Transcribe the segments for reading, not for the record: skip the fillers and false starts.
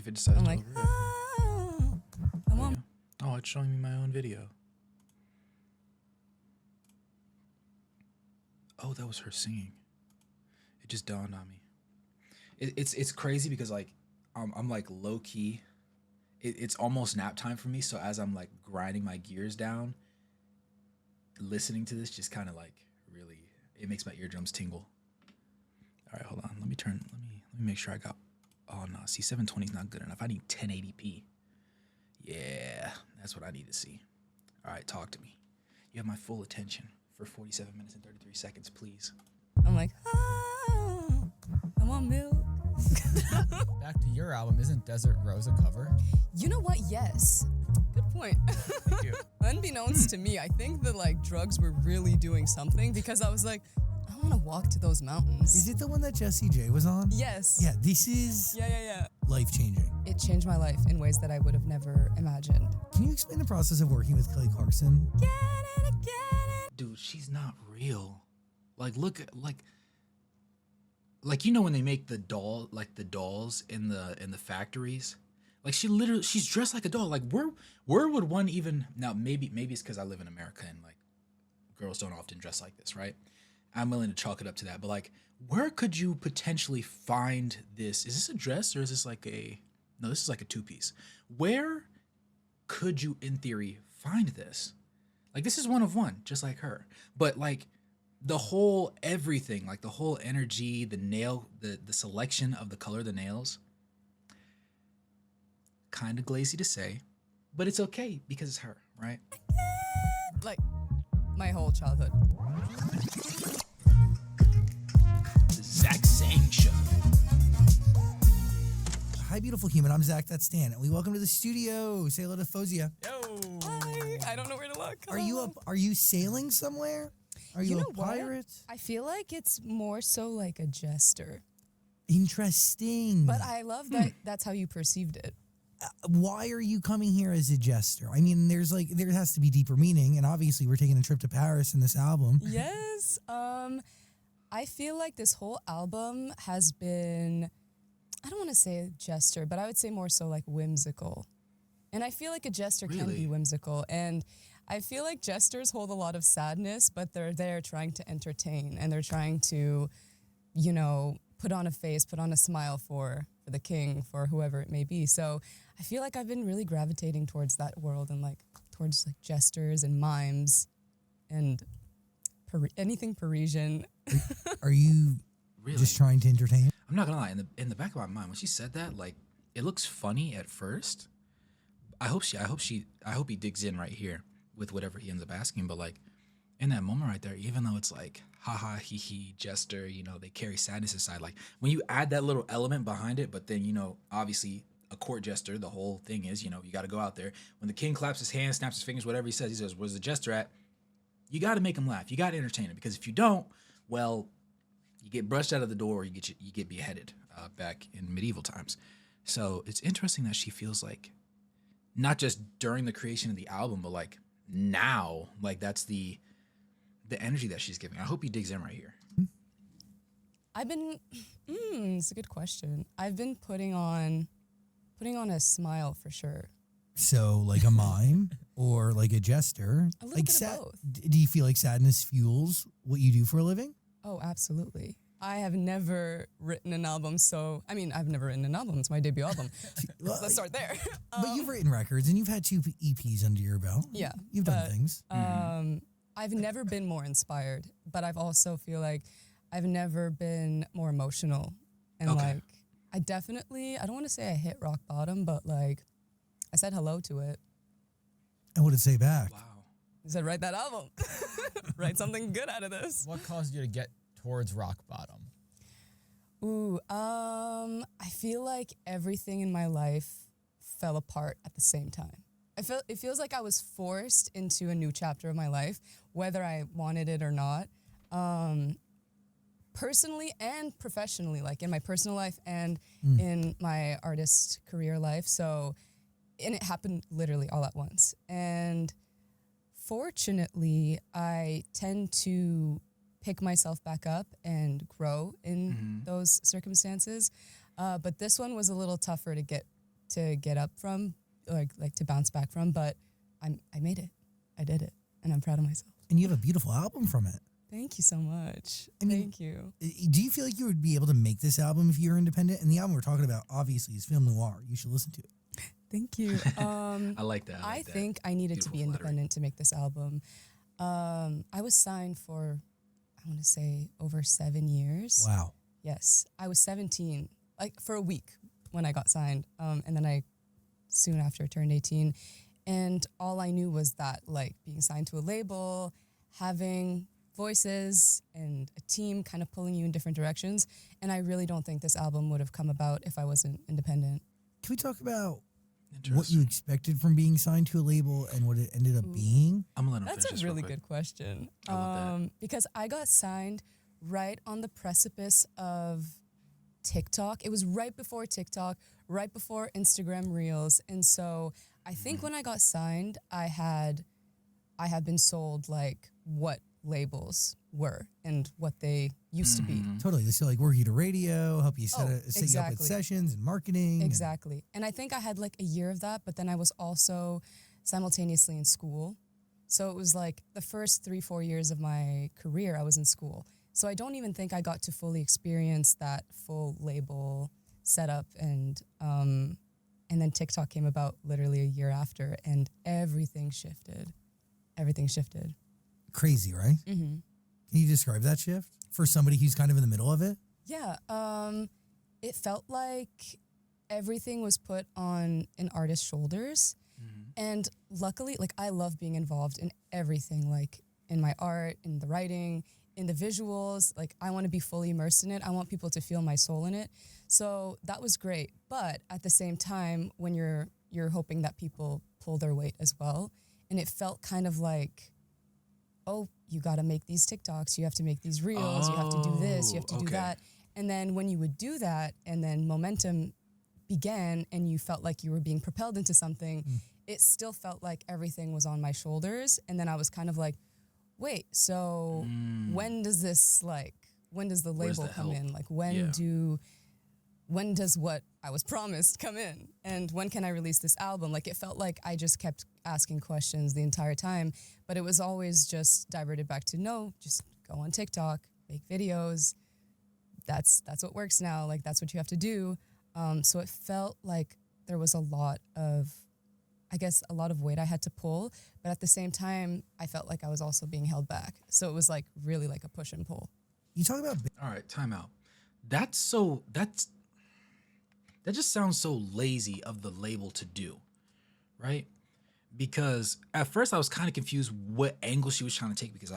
if it decides I'm to like, overreact. oh, I'm There you on. go. Oh, it's showing me my own video. Oh, that was her singing. It just dawned on me. It's crazy because like I'm like low key. It's almost nap time for me. So as I'm like grinding my gears down, listening to this just kind of like really it makes my eardrums tingle. All right, hold on. Let me make sure I got. Oh no, see 720 is not good enough. I need 1080p. Yeah, that's what I need to see. All right, talk to me. You have my full attention for 47 minutes and 33 seconds, please. I'm like, oh, I want milk. Back to your album, isn't Desert Rose a cover? You know what? Yes. Good point. Thank you. Unbeknownst to me, I think that like drugs were really doing something because I was like, I want to walk to those mountains. Is it the one that Jessie J was on? Yes. Yeah, this is Yeah. life-changing. It changed my life in ways that I would have never imagined. Can you explain the process of working with Kelly Clarkson? Get it. Dude, she's not real. Like, look at like you know when they make the dolls in the factories. Like she's dressed like a doll. Like where would one even now? Maybe it's because I live in America and like girls don't often dress like this, right? I'm willing to chalk it up to that. But like, where could you potentially find this? Is this a dress or is this like a? No, this is like a two-piece. Where could you, in theory, find this? Like this is one of one, just like her. But like the whole everything, like the whole energy, the nail, the selection of the color of the nails. Kind of glazy to say, but it's okay because it's her, right? Like my whole childhood. The Zach Sang Show. Hi, beautiful human. I'm Zach. That's Stan. And we welcome to the studio. Say hello to Faouzia. Yo! Hi. I don't know where to look. Are you sailing somewhere? Are you, know a pirate? What? I feel like it's more so like a jester. Interesting. But I love that that's how you perceived it. Why are you coming here as a jester? I mean, there has to be deeper meaning, and obviously we're taking a trip to Paris in this album. Yes. I feel like this whole album has been, I don't want to say a jester, but I would say more so like whimsical. And I feel like a jester can Really? be whimsical. And I feel like jesters hold a lot of sadness, but they're there trying to entertain and they're trying to, you know, put on a face, put on a smile for the king, for whoever it may be. So I feel like I've been really gravitating towards that world and like towards like jesters and mimes and anything Parisian. Are you Really? just trying to entertain? I'm not gonna lie. In the back of my mind, when she said that, like it looks funny at first. I hope he digs in right here with whatever he ends up asking. But like in that moment right there, even though it's like haha hee hee jester, you know, they carry sadness aside. Like when you add that little element behind it, but then you know, obviously a court jester, the whole thing is, you know, you got to go out there. When the king claps his hands, snaps his fingers, whatever he says, "Where's the jester at?" You got to make him laugh. You got to entertain him because if you don't, well, you get brushed out of the door, or you get beheaded back in medieval times. So it's interesting that she feels like not just during the creation of the album, but like now, like that's the energy that she's giving. I hope he digs in right here. I've been, it's a good question. I've been putting on a smile for sure. So, like a mime or like a jester? A little like bit of both. Do you feel like sadness fuels what you do for a living? Oh, absolutely. I have never written an album, so, I mean, I've never written an album. It's my debut album. Well, Let's start there. But you've written records and you've had 2 EPs under your belt. Yeah, You've done but, things. I've never been more inspired, but I've also feel like I've never been more emotional. And Okay. like, I don't want to say I hit rock bottom, but like, I said hello to it. And what did it say back? Wow. I said, write that album. Write something good out of this. What caused you to get towards rock bottom? Ooh, I feel like everything in my life fell apart at the same time. It feels like I was forced into a new chapter of my life, whether I wanted it or not. Personally and professionally, like in my personal life and in my artist career life. So, and it happened literally all at once. And fortunately, I tend to pick myself back up and grow in those circumstances. But this one was a little tougher to get to get up from, like to bounce back from, but I made it. I did it, and I'm proud of myself. And you have a beautiful album from it. Thank you so much. I mean, Thank you. Do you feel like you would be able to make this album if you're independent? And the album we're talking about, obviously, is Film Noir. You should listen to it. Thank you. I like that. I think I needed to Beautiful be flattery. independent to make this album. I was signed for, I want to say, over 7 years. Wow. Yes, I was 17, like for a week when I got signed, and then I soon after turned 18, and all I knew was that like being signed to a label, having voices and a team kind of pulling you in different directions, and I really don't think this album would have come about if I wasn't independent. Can we talk about what Interesting. you expected from being signed to a label and what it ended up being? I'm gonna let him That's finish a this real really quick. good question. I love that. Because I got signed right on the precipice of TikTok. It was right before TikTok, right before Instagram Reels. And so I think when I got signed, I had been sold like what labels were and what they used to be. Totally. They still like work you to radio, help you set you up with exactly. sessions and marketing. and- Exactly. And I think I had like a year of that, but then I was also simultaneously in school. So it was like the first 3-4 years of my career, I was in school. So I don't even think I got to fully experience that full label setup. And then TikTok came about literally a year after, and everything shifted. Everything shifted. Crazy, right? Mm-hmm. Can you describe that shift for somebody who's kind of in the middle of it? Yeah, it felt like everything was put on an artist's shoulders. And luckily, like I love being involved in everything, like in my art, in the writing, in the visuals. Like I want to be fully immersed in it. I want people to feel my soul in it. So that was great. But at the same time, when you're hoping that people pull their weight as well, and it felt kind of like, oh, you got to make these TikToks, you have to make these reels, you have to do this, you have to do okay. that. And then when you would do that and then momentum began and you felt like you were being propelled into something, it still felt like everything was on my shoulders. And then I was kind of like, wait, so when does the Where's label the come help? in? Like Yeah. when does what I was promised come in? And when can I release this album? Like it felt like I just kept asking questions the entire time, but it was always just diverted back to no, just go on TikTok, make videos. That's what works now. Like that's what you have to do. So it felt like there was a lot of weight I had to pull, but at the same time, I felt like I was also being held back. So it was like really like a push and pull. You talk about All right, time out. That just sounds so lazy of the label to do, right? Because at first I was kind of confused what angle she was trying to take because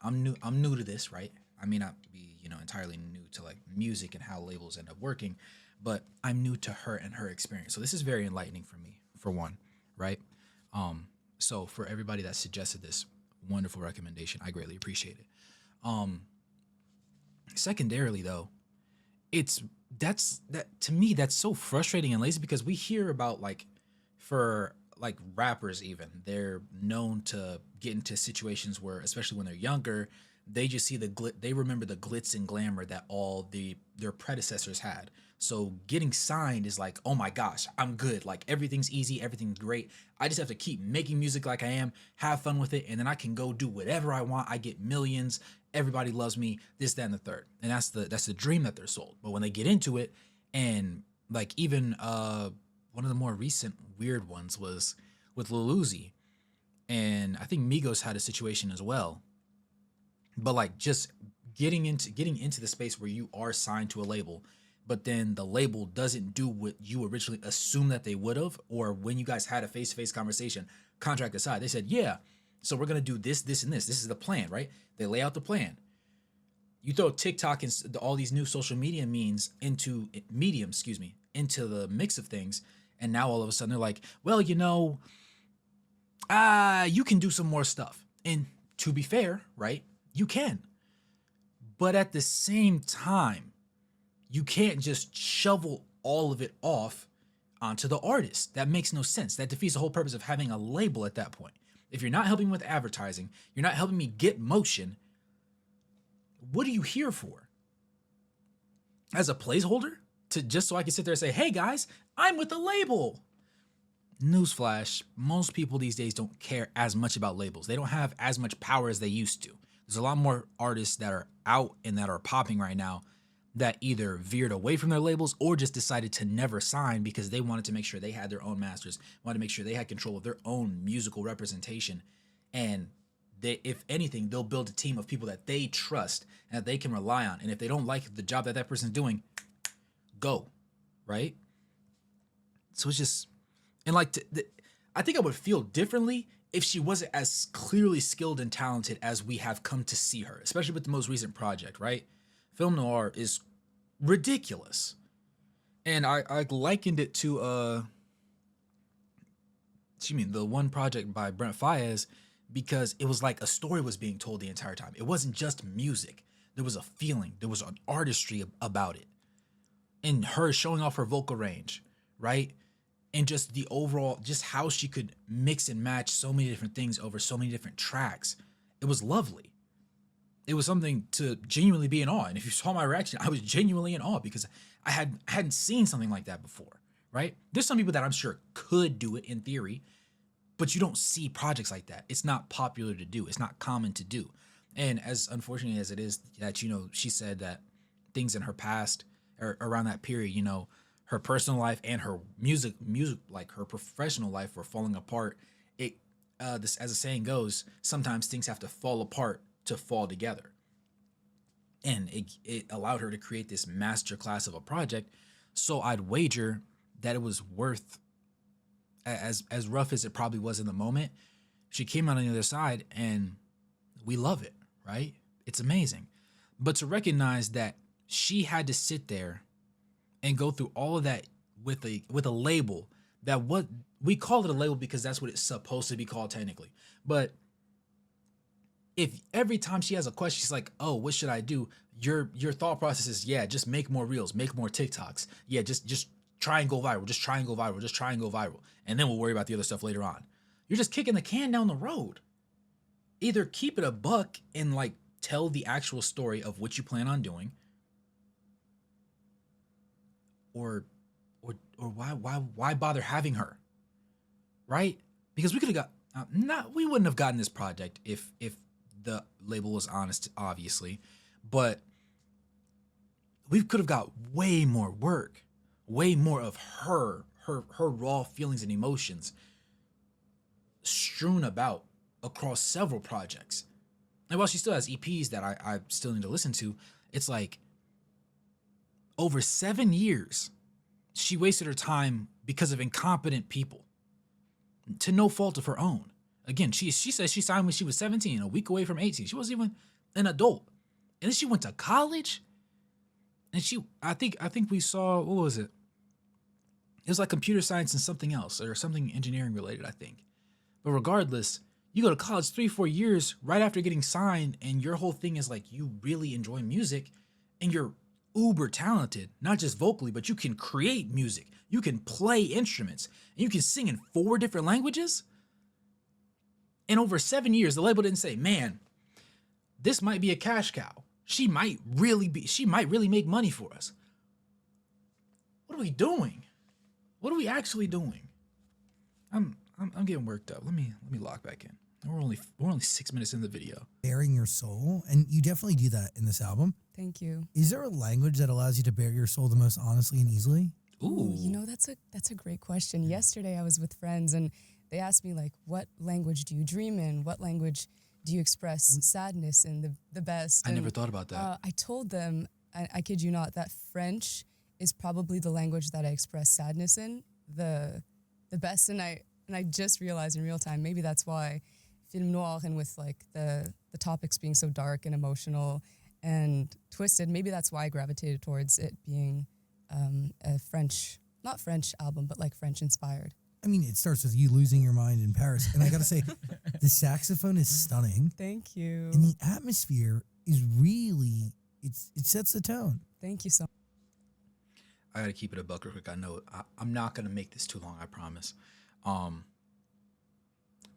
I'm new to this, right? I may not be entirely new to like music and how labels end up working, but I'm new to her and her experience. So this is very enlightening for me, for one, right? So for everybody that suggested this wonderful recommendation, I greatly appreciate it. Secondarily though, to me that's so frustrating and lazy because we hear about for rappers even, they're known to get into situations where, especially when they're younger, they just see they remember the glitz and glamour that all their predecessors had. So getting signed is like, oh my gosh, I'm good. Like everything's easy, everything's great. I just have to keep making music like I am, have fun with it, and then I can go do whatever I want. I get millions. Everybody loves me. This, that, and the third. And that's the dream that they're sold. But when they get into it, and like even one of the more recent weird ones was with Lil Uzi, and I think Migos had a situation as well. But like just getting into the space where you are signed to a label, but then the label doesn't do what you originally assumed that they would have, or when you guys had a face-to-face conversation, contract aside, they said, yeah, so we're going to do this, this, and this. This is the plan, right? They lay out the plan. You throw TikTok and all these new social media into the mix of things, and now all of a sudden they're like, well, you can do some more stuff. And to be fair, right? You can. But at the same time, you can't just shovel all of it off onto the artist. That makes no sense. That defeats the whole purpose of having a label at that point. If you're not helping me with advertising, you're not helping me get motion, what are you here for? As a placeholder? Just so I can sit there and say, hey guys, I'm with the label. Newsflash, most people these days don't care as much about labels. They don't have as much power as they used to. There's a lot more artists that are out and that are popping right now that either veered away from their labels or just decided to never sign because they wanted to make sure they had their own masters, wanted to make sure they had control of their own musical representation. And they, if anything, they'll build a team of people that they trust and that they can rely on. And if they don't like the job that that person's doing, go, right? So it's just, and like, I think I would feel differently if she wasn't as clearly skilled and talented as we have come to see her, especially with the most recent project, right? Film Noir is ridiculous. And I likened it to, the one project by Brent Faouzia, because it was like a story was being told the entire time. It wasn't just music. There was a feeling. There was an artistry about it. And her showing off her vocal range, right? And just the overall, just how she could mix and match so many different things over so many different tracks. It was lovely. It was something to genuinely be in awe. And if you saw my reaction, I was genuinely in awe because I hadn't seen something like that before, right? There's some people that I'm sure could do it in theory, but you don't see projects like that. It's not popular to do. It's not common to do. And as unfortunate as it is that, she said that things in her past or around that period, her personal life and her music, like her professional life were falling apart. This, as the saying goes, sometimes things have to fall apart to fall together. And it allowed her to create this masterclass of a project. So I'd wager that it was worth, as rough as it probably was in the moment, she came out on the other side and we love it, right? It's amazing. But to recognize that she had to sit there and go through all of that with a label that what we call it a label because that's what it's supposed to be called technically. But if every time she has a question, she's like, oh, what should I do? Your thought process is, yeah, just make more reels, make more TikToks. Yeah, just try and go viral. Just try and go viral. Just try and go viral. And then we'll worry about the other stuff later on. You're just kicking the can down the road. Either keep it a buck and like tell the actual story of what you plan on doing, or why bother having her, right? Because we could have got we wouldn't have gotten this project if the label was honest, obviously, but we could have got way more work, way more of her raw feelings and emotions strewn about across several projects. And while she still has EPs that I still need to listen to, it's like over 7 years, she wasted her time because of incompetent people to no fault of her own. Again, she says she signed when she was 17, a week away from 18. She wasn't even an adult. And then she went to college. And I think we saw, what was it? It was like computer science and something else, or something engineering related, I think. But regardless, you go to college 3-4 years right after getting signed, and your whole thing is like you really enjoy music, and you're uber talented, not just vocally, but you can create music, you can play instruments, and you can sing in 4 different languages. And over 7 years, the label didn't say, man, this might be a cash cow. She might really make money for us. What are we doing? What are we actually doing? I'm getting worked up. Let me lock back in. We're only 6 minutes in the video. Bearing your soul, and you definitely do that in this album. Thank you. Is there a language that allows you to bare your soul the most honestly and easily? Ooh, that's a great question. Yesterday I was with friends and they asked me like, what language do you dream in? What language do you express sadness in the best? I never thought about that. I told them, I kid you not, that French is probably the language that I express sadness in the best. And I just realized in real time, maybe that's why Film Noir, and with like the topics being so dark and emotional and twisted, maybe that's why I gravitated towards it being a French, not French album, but like French inspired. I mean, it starts with you losing your mind in Paris. And I got to say, the saxophone is stunning. Thank you. And the atmosphere is really, it sets the tone. Thank you so much. I got to keep it a buck real quick. I know I'm not going to make this too long, I promise.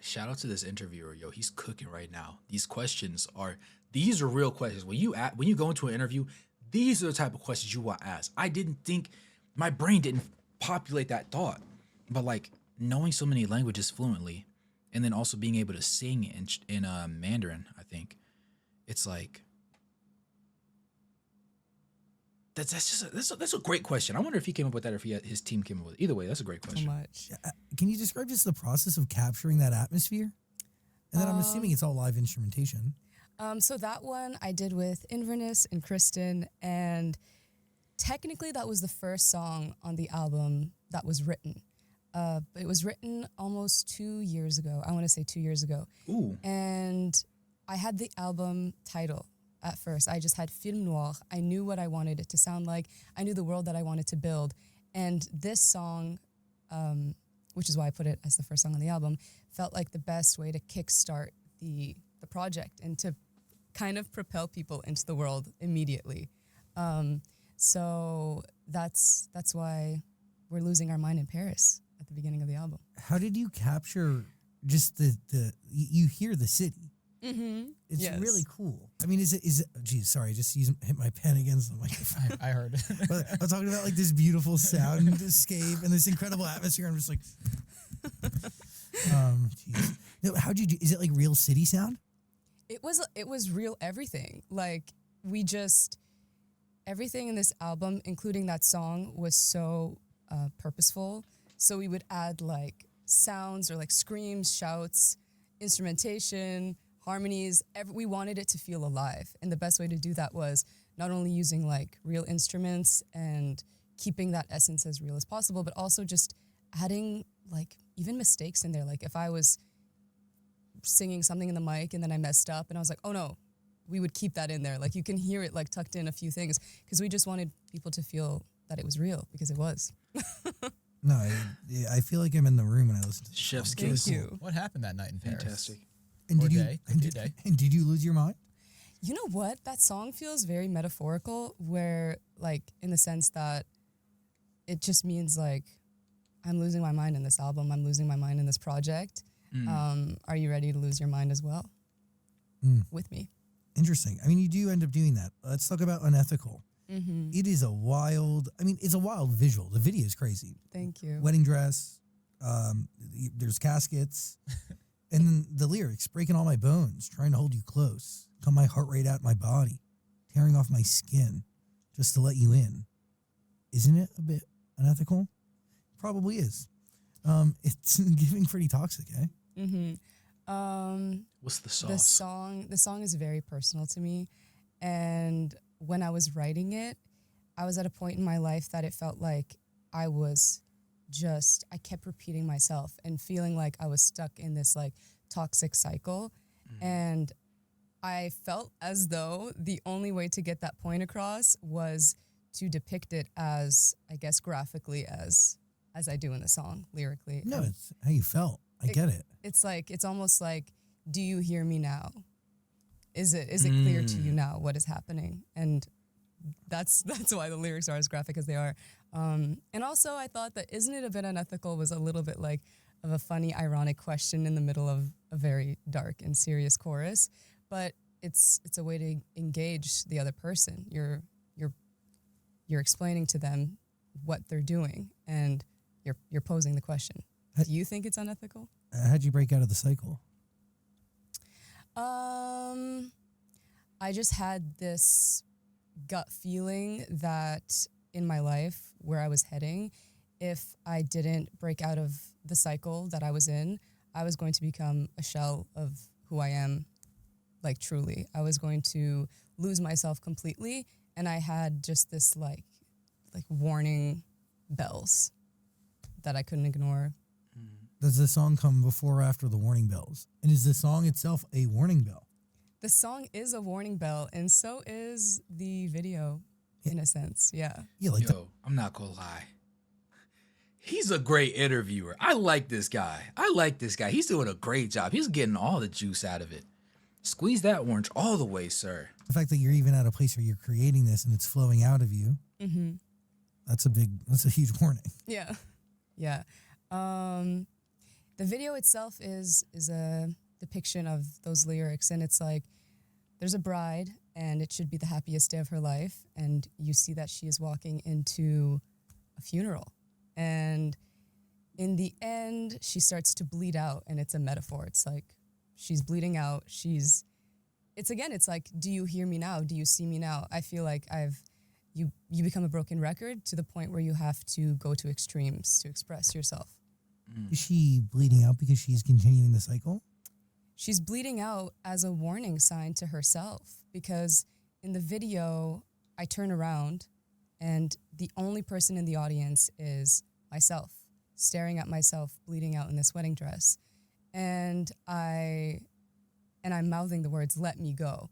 Shout out to this interviewer, yo. He's cooking right now. These are real questions. When you go into an interview, these are the type of questions you want to ask. My brain didn't populate that thought. But like knowing so many languages fluently, and then also being able to sing in Mandarin, I think it's like that's a great question. I wonder if he came up with that, or if his team came up with it. Either way, that's a great So question. much. Can you describe just the process of capturing that atmosphere? And then I'm assuming it's all live instrumentation. So that one I did with Inverness and Kristen, and technically that was the first song on the album that was written. But it was written almost 2 years ago. I want to say 2 years ago. Ooh. And I had the album title at first. I just had Film Noir. I knew what I wanted it to sound like. I knew the world that I wanted to build. And this song, which is why I put it as the first song on the album, felt like the best way to kickstart the project and to kind of propel people into the world immediately. So that's why we're losing our mind in Paris at the beginning of the album. How did you capture just you hear the city? Mm-hmm. It's Yes. really cool. I mean, is it, geez, sorry, just hit my pen against the microphone. I heard. But I'm talking about like this beautiful soundscape and this incredible atmosphere. I'm just like, geez. No, how'd you do? Is it like real city sound? It was real everything. Like everything in this album, including that song, was so purposeful. So we would add like sounds or like screams, shouts, instrumentation, harmonies. We wanted it to feel alive. And the best way to do that was not only using like real instruments and keeping that essence as real as possible, but also just adding like even mistakes in there. Like if I was singing something in the mic and then I messed up and I was like, oh no, we would keep that in there. Like you can hear it like tucked in a few things because we just wanted people to feel that it was real because it was. No, I feel like I'm in the room when I listen to this Chef's song. kiss. Thank you. What happened that night in Paris? Fantastic. And Or did you day. and Could be did, a day. and did you lose your mind? You know what? That song feels very metaphorical where like in the sense that it just means like I'm losing my mind in this album. I'm losing my mind in this project. Are you ready to lose your mind as well with me? Interesting. I mean, you do end up doing that. Let's talk about Unethical. Mm-hmm. It is it's a wild visual. The video is crazy. Thank you. Wedding dress, there's caskets, and then the lyrics, breaking all my bones, trying to hold you close, cut my heart rate out my body, tearing off my skin, just to let you in. Isn't it a bit unethical? Probably is. It's giving pretty toxic, eh? Mm-hmm. What's the sauce? The song is very personal to me, and when I was writing it, I was at a point in my life that it felt like I kept repeating myself and feeling like I was stuck in this like toxic cycle, and I felt as though the only way to get that point across was to depict it as, I guess, graphically as I do in the song, lyrically. No, And it's how you felt. I get it. it's almost like, do you hear me now? Is it clear to you now what is happening? And that's why the lyrics are as graphic as they are. And also I thought that Isn't It a Bit Unethical was a little bit like of a funny, ironic question in the middle of a very dark and serious chorus. But it's a way to engage the other person. You're explaining to them what they're doing and you're posing the question. Do you think it's unethical? How'd you break out of the cycle? I just had this gut feeling that in my life where I was heading, if I didn't break out of the cycle that I was in, I was going to become a shell of who I am, like truly. I was going to lose myself completely, and I had just this like warning bells that I couldn't ignore. Does the song come before or after the warning bells? And is the song itself a warning bell? The song is a warning bell, and so is the video, in a sense. Yeah. Yeah, like Yo, I'm not gonna lie. He's a great interviewer. I like this guy. He's doing a great job. He's getting all the juice out of it. Squeeze that orange all the way, sir. the fact that you're even at a place where you're creating this and it's flowing out of you. Mm-hmm. That's a huge warning. Yeah. Yeah. The video itself is a depiction of those lyrics, and it's like there's a bride and it should be the happiest day of her life, and you see that she is walking into a funeral, And in the end, she starts to bleed out, and it's a metaphor. It's like she's bleeding out. It's like, do you hear me now? Do you see me now? I feel like you become a broken record to the point where you have to go to extremes to express yourself. Is she bleeding out because she's continuing the cycle? She's bleeding out as a warning sign to herself, because in the video, I turn around and the only person in the audience is myself, staring at myself bleeding out in this wedding dress. And I'm mouthing the words, "Let me go."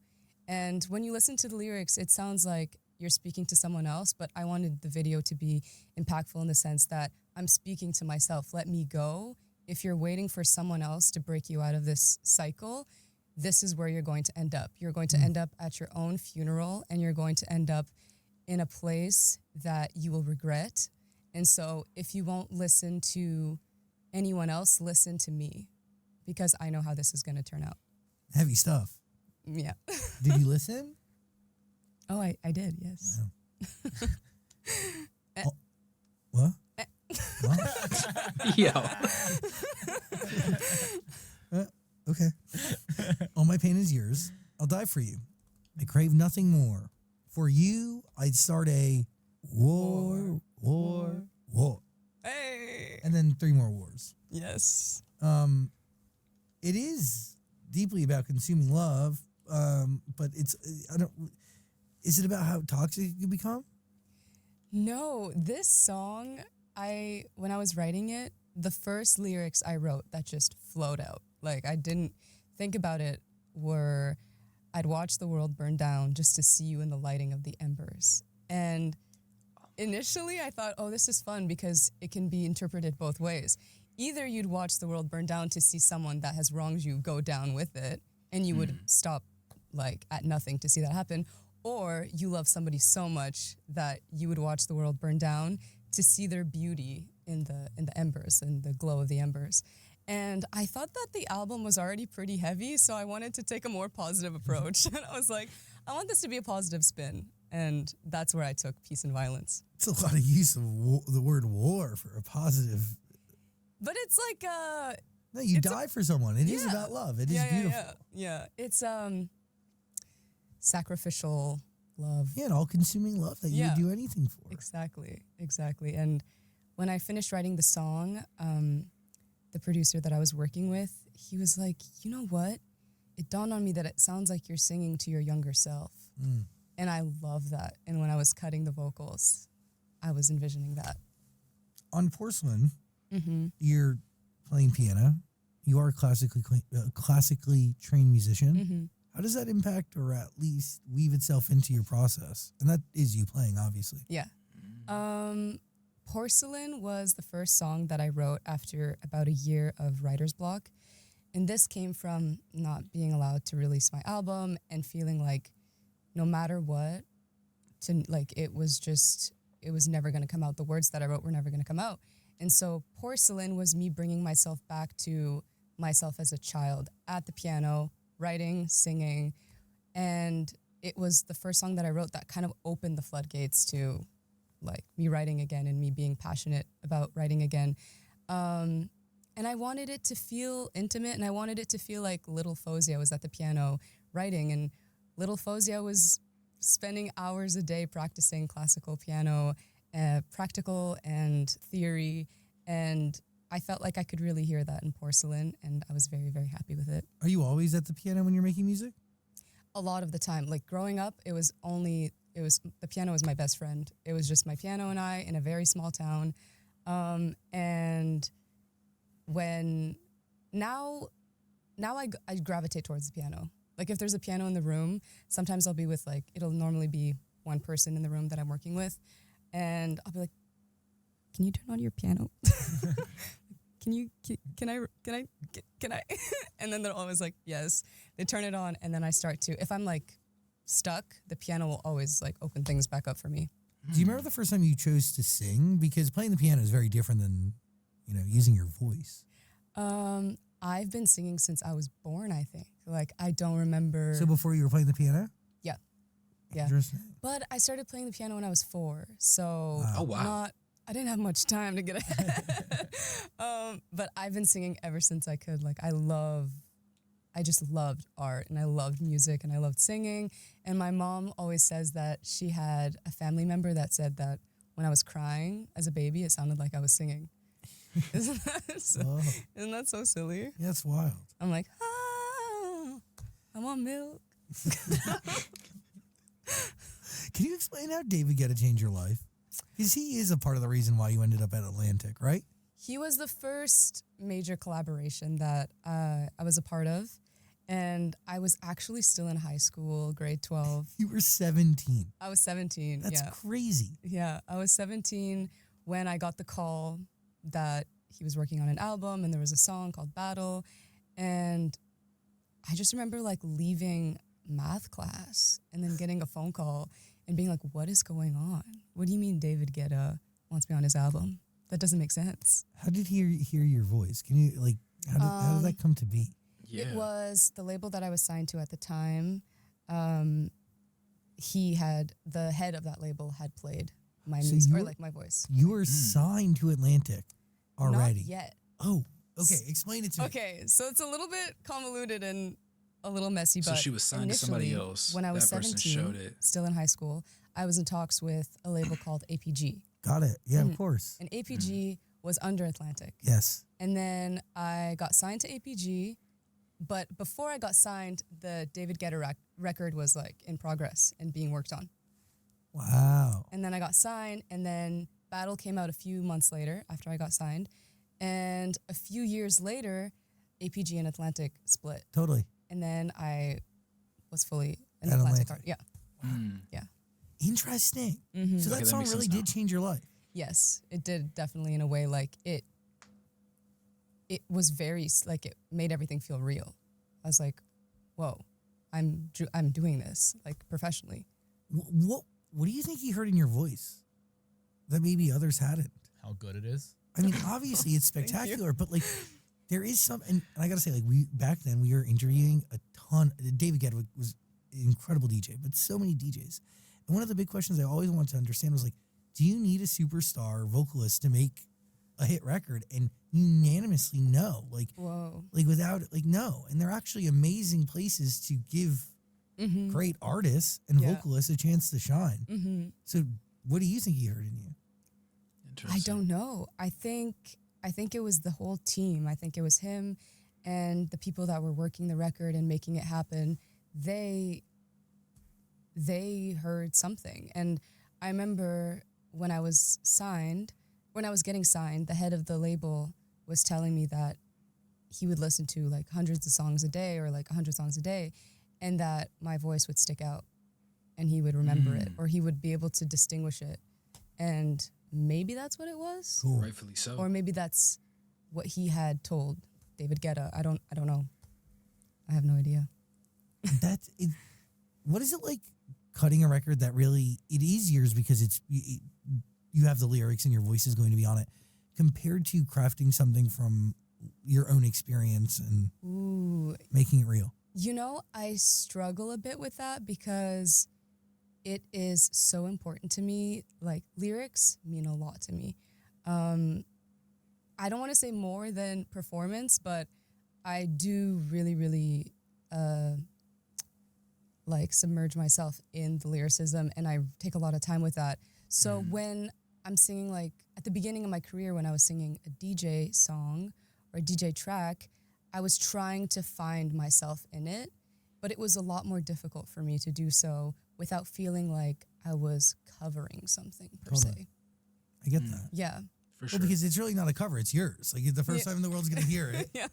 And when you listen to the lyrics, it sounds like you're speaking to someone else, but I wanted the video to be impactful in the sense that I'm speaking to myself. Let me go. If you're waiting for someone else to break you out of this cycle, this is where you're going to end up. You're going to end up at your own funeral, and you're going to end up in a place that you will regret. And so if you won't listen to anyone else, listen to me, because I know how this is going to turn out. Heavy stuff. Yeah. Did you listen? Oh, I did, yes. Yeah. What? What? Yo. Okay. All my pain is yours. I'll die for you. I crave nothing more. For you, I'd start a war. Hey. And then 3 more wars. Yes. It is deeply about consuming love, but is it about how toxic you become? No, this song, when I was writing it, the first lyrics I wrote that just flowed out. Like, I didn't think about it were, I'd watch the world burn down just to see you in the lighting of the embers. And initially I thought, oh, this is fun because it can be interpreted both ways. Either you'd watch the world burn down to see someone that has wronged you go down with it, and you would stop like at nothing to see that happen, or you love somebody so much that you would watch the world burn down to see their beauty in the embers and the glow of the embers. And I thought that the album was already pretty heavy, so I wanted to take a more positive approach. And I was like, I want this to be a positive spin. And that's where I took peace and violence. It's a lot of use of the word war for a positive. But it's like No, you die for someone. It is yeah. about love. It is beautiful. Yeah. It's sacrificial love. Yeah, an all-consuming love that you would do anything for. Exactly. And when I finished writing the song, the producer that I was working with, he was like, you know what? It dawned on me that it sounds like you're singing to your younger self. And I love that. And when I was cutting the vocals, I was envisioning that. On Porcelain, you're playing piano. You are a classically trained musician. How does that impact or at least weave itself into your process? And that is you playing, obviously. Yeah. Porcelain was the first song that I wrote after about a year of writer's block. And this came from not being allowed to release my album and feeling like no matter what, it was never going to come out. The words that I wrote were never going to come out. And so Porcelain was me bringing myself back to myself as a child at the piano, writing, singing. And it was the first song that I wrote that kind of opened the floodgates to like me writing again and me being passionate about writing again. And I wanted it to feel intimate, and I wanted it to feel like little Faouzia was at the piano writing, and little Faouzia was spending hours a day practicing classical piano, practical and theory, and I felt like I could really hear that in Porcelain, and I was very, very happy with it. Are you always at the piano when you're making music? A lot of the time. Like growing up, the piano was my best friend. It was just my piano and I in a very small town. And when now I gravitate towards the piano. Like if there's a piano in the room, sometimes I'll be with it'll normally be one person in the room that I'm working with, and I'll be like, "Can you turn on your piano? Can I?" And then they're always like, "Yes." They turn it on, and then I start to. If I'm stuck, the piano will always open things back up for me. Do you remember the first time you chose to sing? Because playing the piano is very different than using your voice. I've been singing since I was born, I think. I don't remember. So before you were playing the piano? Yeah. Interesting. But I started playing the piano when I was 4. So Oh, wow. I didn't have much time to get ahead. But I've been singing ever since I could. Like I just loved art and I loved music and I loved singing. And my mom always says that she had a family member that said that when I was crying as a baby, it sounded like I was singing. Oh, Isn't that so silly? that's wild. I'm like, I want milk. Can you explain how David Guetta changed your life? Because he is a part of the reason why you ended up at Atlantic, right? He was the first major collaboration that I was a part of. And I was actually still in high school, grade 12. You were 17. I was 17. That's yeah. crazy. Yeah, I was 17 when I got the call that he was working on an album and there was a song called Battle. And I just remember like leaving math class and then getting a phone call and being like, what is going on? What do you mean David Guetta wants me on his album? That doesn't make sense. How did he hear your voice? Can you, like, how did that come to be? Yeah. It was the label that I was signed to at the time. The head of that label had played my So music, you or were- like my voice. You were signed to Atlantic already. Not yet. Oh, okay. Explain it to me. Okay, so it's a little bit convoluted and a little messy, So but she was signed to somebody initially, else. When I was That person 17, showed it. still in high school, I was in talks with a label called APG. Got it. Yeah, Mm-hmm. of course. And APG was under Atlantic. Yes. And then I got signed to APG, but before I got signed, the David Guetta record was like in progress and being worked on. Wow. And then I got signed, and then Battle came out a few months later after I got signed. And a few years later, APG and Atlantic split. Totally. And then I was fully an At Atlantic Atlantic. art. Yeah. Yeah. Interesting. Mm-hmm. So Okay, that that song makes really sense did now. change your life. Yes, it did definitely in a way like it was very like it made everything feel real. I was like, whoa, I'm doing this like professionally. What do you think he heard in your voice that maybe others hadn't? How good it is. I mean, obviously it's Thank you. spectacular, but like there is some, and I gotta say, like back then we were interviewing a ton. David Guetta was an incredible DJ, but so many DJs. And one of the big questions I always wanted to understand was like, do you need a superstar vocalist to make a hit record? And unanimously no, like Whoa. without like no. And they're actually amazing places to give great artists and Yeah. vocalists a chance to shine. Mm-hmm. So what do you think he heard in you? I don't know. I think it was the whole team. I think it was him and the people that were working the record and making it happen. They heard something. And I remember when I was getting signed, the head of the label was telling me that he would listen to like hundreds of songs a day or like 100 songs a day, and that my voice would stick out and he would remember it or he would be able to distinguish it. And maybe that's what it was. Cool. Rightfully so. Or maybe that's what he had told David Guetta. I don't know. I have no idea. That's it. What is it like cutting a record that really it is yours because you have the lyrics and your voice is going to be on it, compared to crafting something from your own experience and Ooh, making it real? you know, I struggle a bit with that because it is so important to me. Like, lyrics mean a lot to me. I don't want to say more than performance, but I do really, really like submerge myself in the lyricism, and I take a lot of time with that. So when I'm singing, like at the beginning of my career, when I was singing a DJ song or a DJ track, I was trying to find myself in it, but it was a lot more difficult for me to do so without feeling like I was covering something per Totally. se. I get that. Yeah. For sure. Well, because it's really not a cover; it's yours. Like the first Yeah. time the world's gonna hear it. Yeah.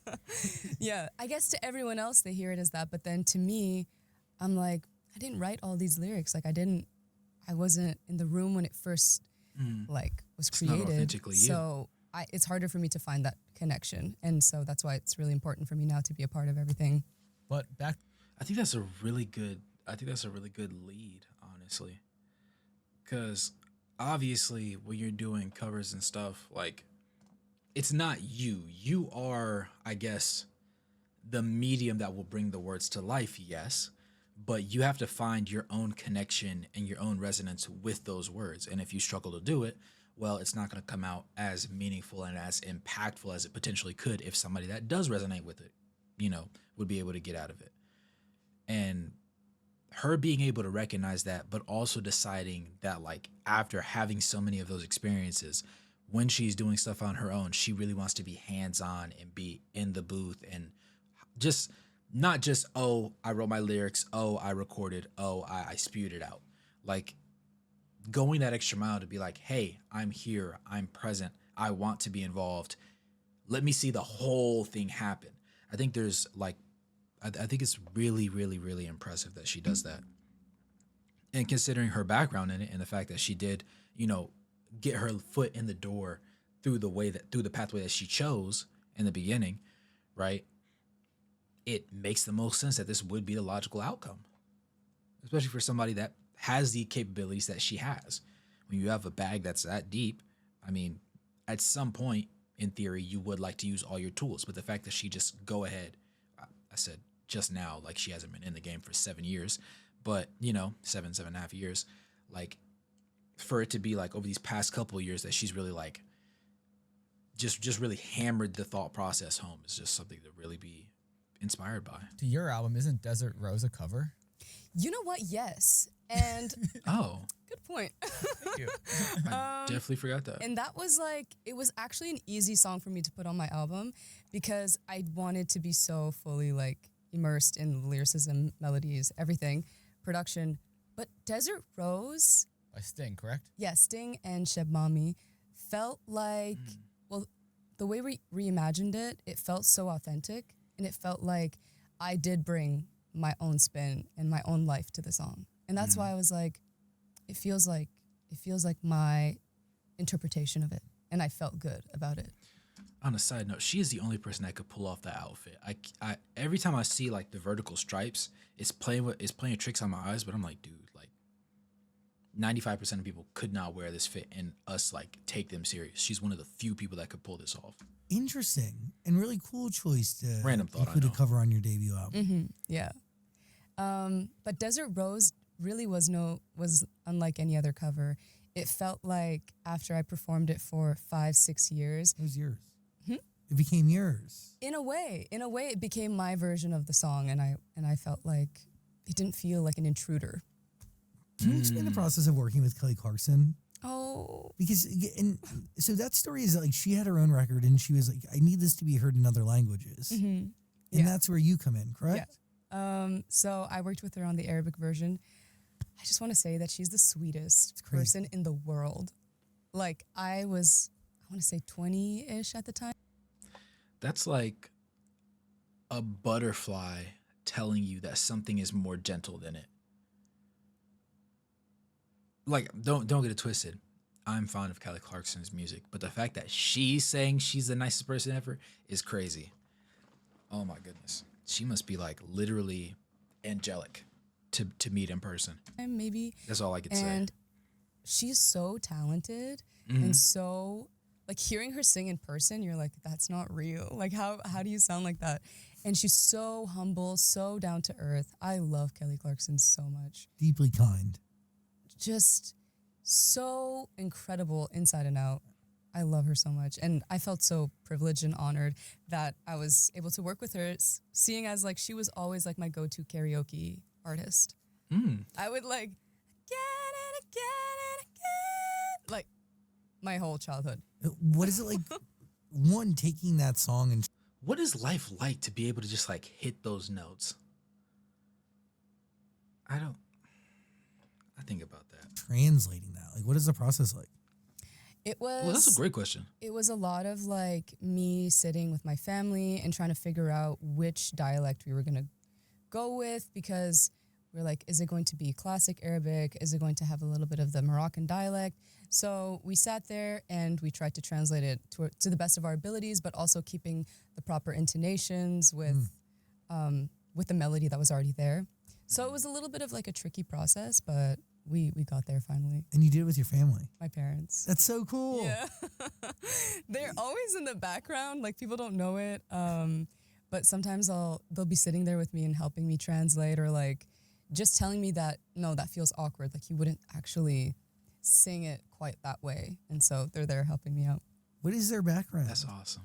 Yeah. I guess to everyone else, they hear it as that. But then to me, I'm like, I didn't write all these lyrics. Like I wasn't in the room when it first like was It's not created. authentically you. So it's harder for me to find that connection. And so that's why it's really important for me now to be a part of everything. But back I think that's a really good lead, honestly. Cause obviously when you're doing covers and stuff, like it's not you. You are, I guess, the medium that will bring the words to life, yes. But you have to find your own connection and your own resonance with those words. And if you struggle to do it, well, it's not going to come out as meaningful and as impactful as it potentially could if somebody that does resonate with it, would be able to get out of it. And her being able to recognize that, but also deciding that, like, after having so many of those experiences, when she's doing stuff on her own, she really wants to be hands-on and be in the booth and just not just, oh, I wrote my lyrics, oh, I recorded, oh, I spewed it out. Like, going that extra mile to be like, hey, I'm here, I'm present, I want to be involved. Let me see the whole thing happen. I think there's like, I think it's really, really, really impressive that she does that. And considering her background in it and the fact that she did, get her foot in the door through the pathway that she chose in the beginning, right? It makes the most sense that this would be the logical outcome, especially for somebody that has the capabilities that she has. When you have a bag that's that deep, I mean, at some point, in theory, you would like to use all your tools. But the fact that she just go ahead, I said just now, like she hasn't been in the game for 7 years, but 7.5 years, like for it to be like over these past couple of years that she's really like just really hammered the thought process home is just something to really be inspired by. To your album, isn't Desert Rose a cover? You know what? Yes. And Oh, good point. Thank you. I definitely forgot that. And that was like, it was actually an easy song for me to put on my album because I wanted to be so fully like immersed in lyricism, melodies, everything, production. But Desert Rose, By Sting, correct? yeah, Sting and Sheb Mami felt like, well, the way we reimagined it, it felt so authentic and it felt like I did bring my own spin and my own life to the song. And that's why I was like, it feels like my interpretation of it. And I felt good about it. On a side note, she is the only person that could pull off that outfit. I every time I see like the vertical stripes, it's playing tricks on my eyes, but I'm like, dude, like 95% of people could not wear this fit and us like take them serious. She's one of the few people that could pull this off. Interesting and really cool choice to Random thought, I include a know. cover on your debut album. Yeah. But Desert Rose really was unlike any other cover. It felt like after I performed it for 5-6 years, It was yours. It became yours. in a way, it became my version of the song, and I felt like it didn't feel like an intruder. Can you explain the process of working with Kelly Clarkson? Oh, Because and so that story is like she had her own record and she was like, I need this to be heard in other languages. And Yeah. that's where you come in, correct? so I worked with her on the Arabic version. I just want to say that she's the sweetest crazy. person in the world. Like I want to say 20-ish at the time. That's like a butterfly telling you that something is more gentle than it. Like, don't get it twisted. I'm fond of Kelly Clarkson's music, but the fact that she's saying she's the nicest person ever is crazy. Oh my goodness. She must be like literally angelic to meet in person. Maybe. That's all I could And say. she's so talented and so like hearing her sing in person, you're like, that's not real. Like how do you sound like that? And she's so humble, so down to earth. I love Kelly Clarkson so much. Deeply kind. Just so incredible inside and out. I love her so much. And I felt so privileged and honored that I was able to work with her, seeing as like she was always like my go-to karaoke artist. I would like, again and again and again, like my whole childhood. What is it like, one, taking that song and What is life like to be able to just like hit those notes? I think about that. translating that? Like, what is the process like? It was. Well, that's a great question. It was a lot of like me sitting with my family and trying to figure out which dialect we were going to go with because we're like, is it going to be classic Arabic? Is it going to have a little bit of the Moroccan dialect? So we sat there and we tried to translate it to the best of our abilities, but also keeping the proper intonations with the melody that was already there. So it was a little bit of like a tricky process, but we got there finally. And you did it with your family. My parents. That's so cool. Yeah. They're always in the background, like people don't know it. But sometimes they'll be sitting there with me and helping me translate or like just telling me that, no, that feels awkward. Like you wouldn't actually sing it quite that way. And so they're there helping me out. What is their background? That's awesome.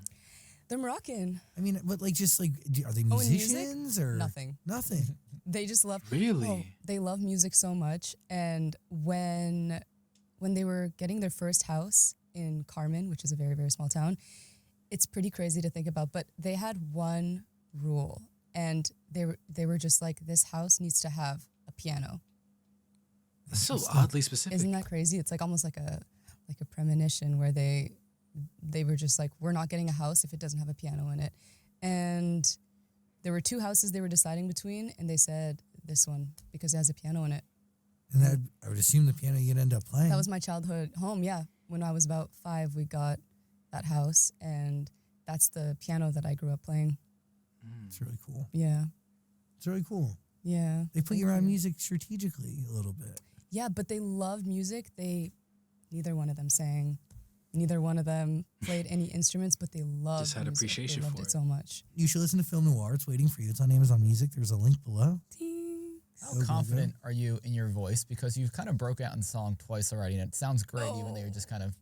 They're Moroccan. I mean, but like, just like, are they Oh, and music? musicians or Nothing. Nothing. They just love Really? they love music so much. And when they were getting their first house in Carmen, which is a very, very small town, it's pretty crazy to think about. But they had one rule, and they were just like, this house needs to have a piano. That's so oddly specific. Isn't that crazy? It's like almost like a premonition where they were just like, we're not getting a house if it doesn't have a piano in it. And there were two houses they were deciding between, and they said this one because it has a piano in it. And that, I would assume the piano you'd end up playing. That was my childhood home, yeah. When I was about 5, we got that house, and that's the piano that I grew up playing. It's really cool. Yeah, It's really cool. yeah. They put you around music strategically a little bit. Yeah, but they loved music. Neither one of them sang. Neither one of them played any instruments, but they loved Just had music. appreciation They loved for it it. so much. You should listen to Film Noir. It's waiting for you. It's on Amazon Music. There's a link below. How So good, confident are you in your voice? Because you've kind of broke out in song twice already, and it sounds great, even though you're just kind of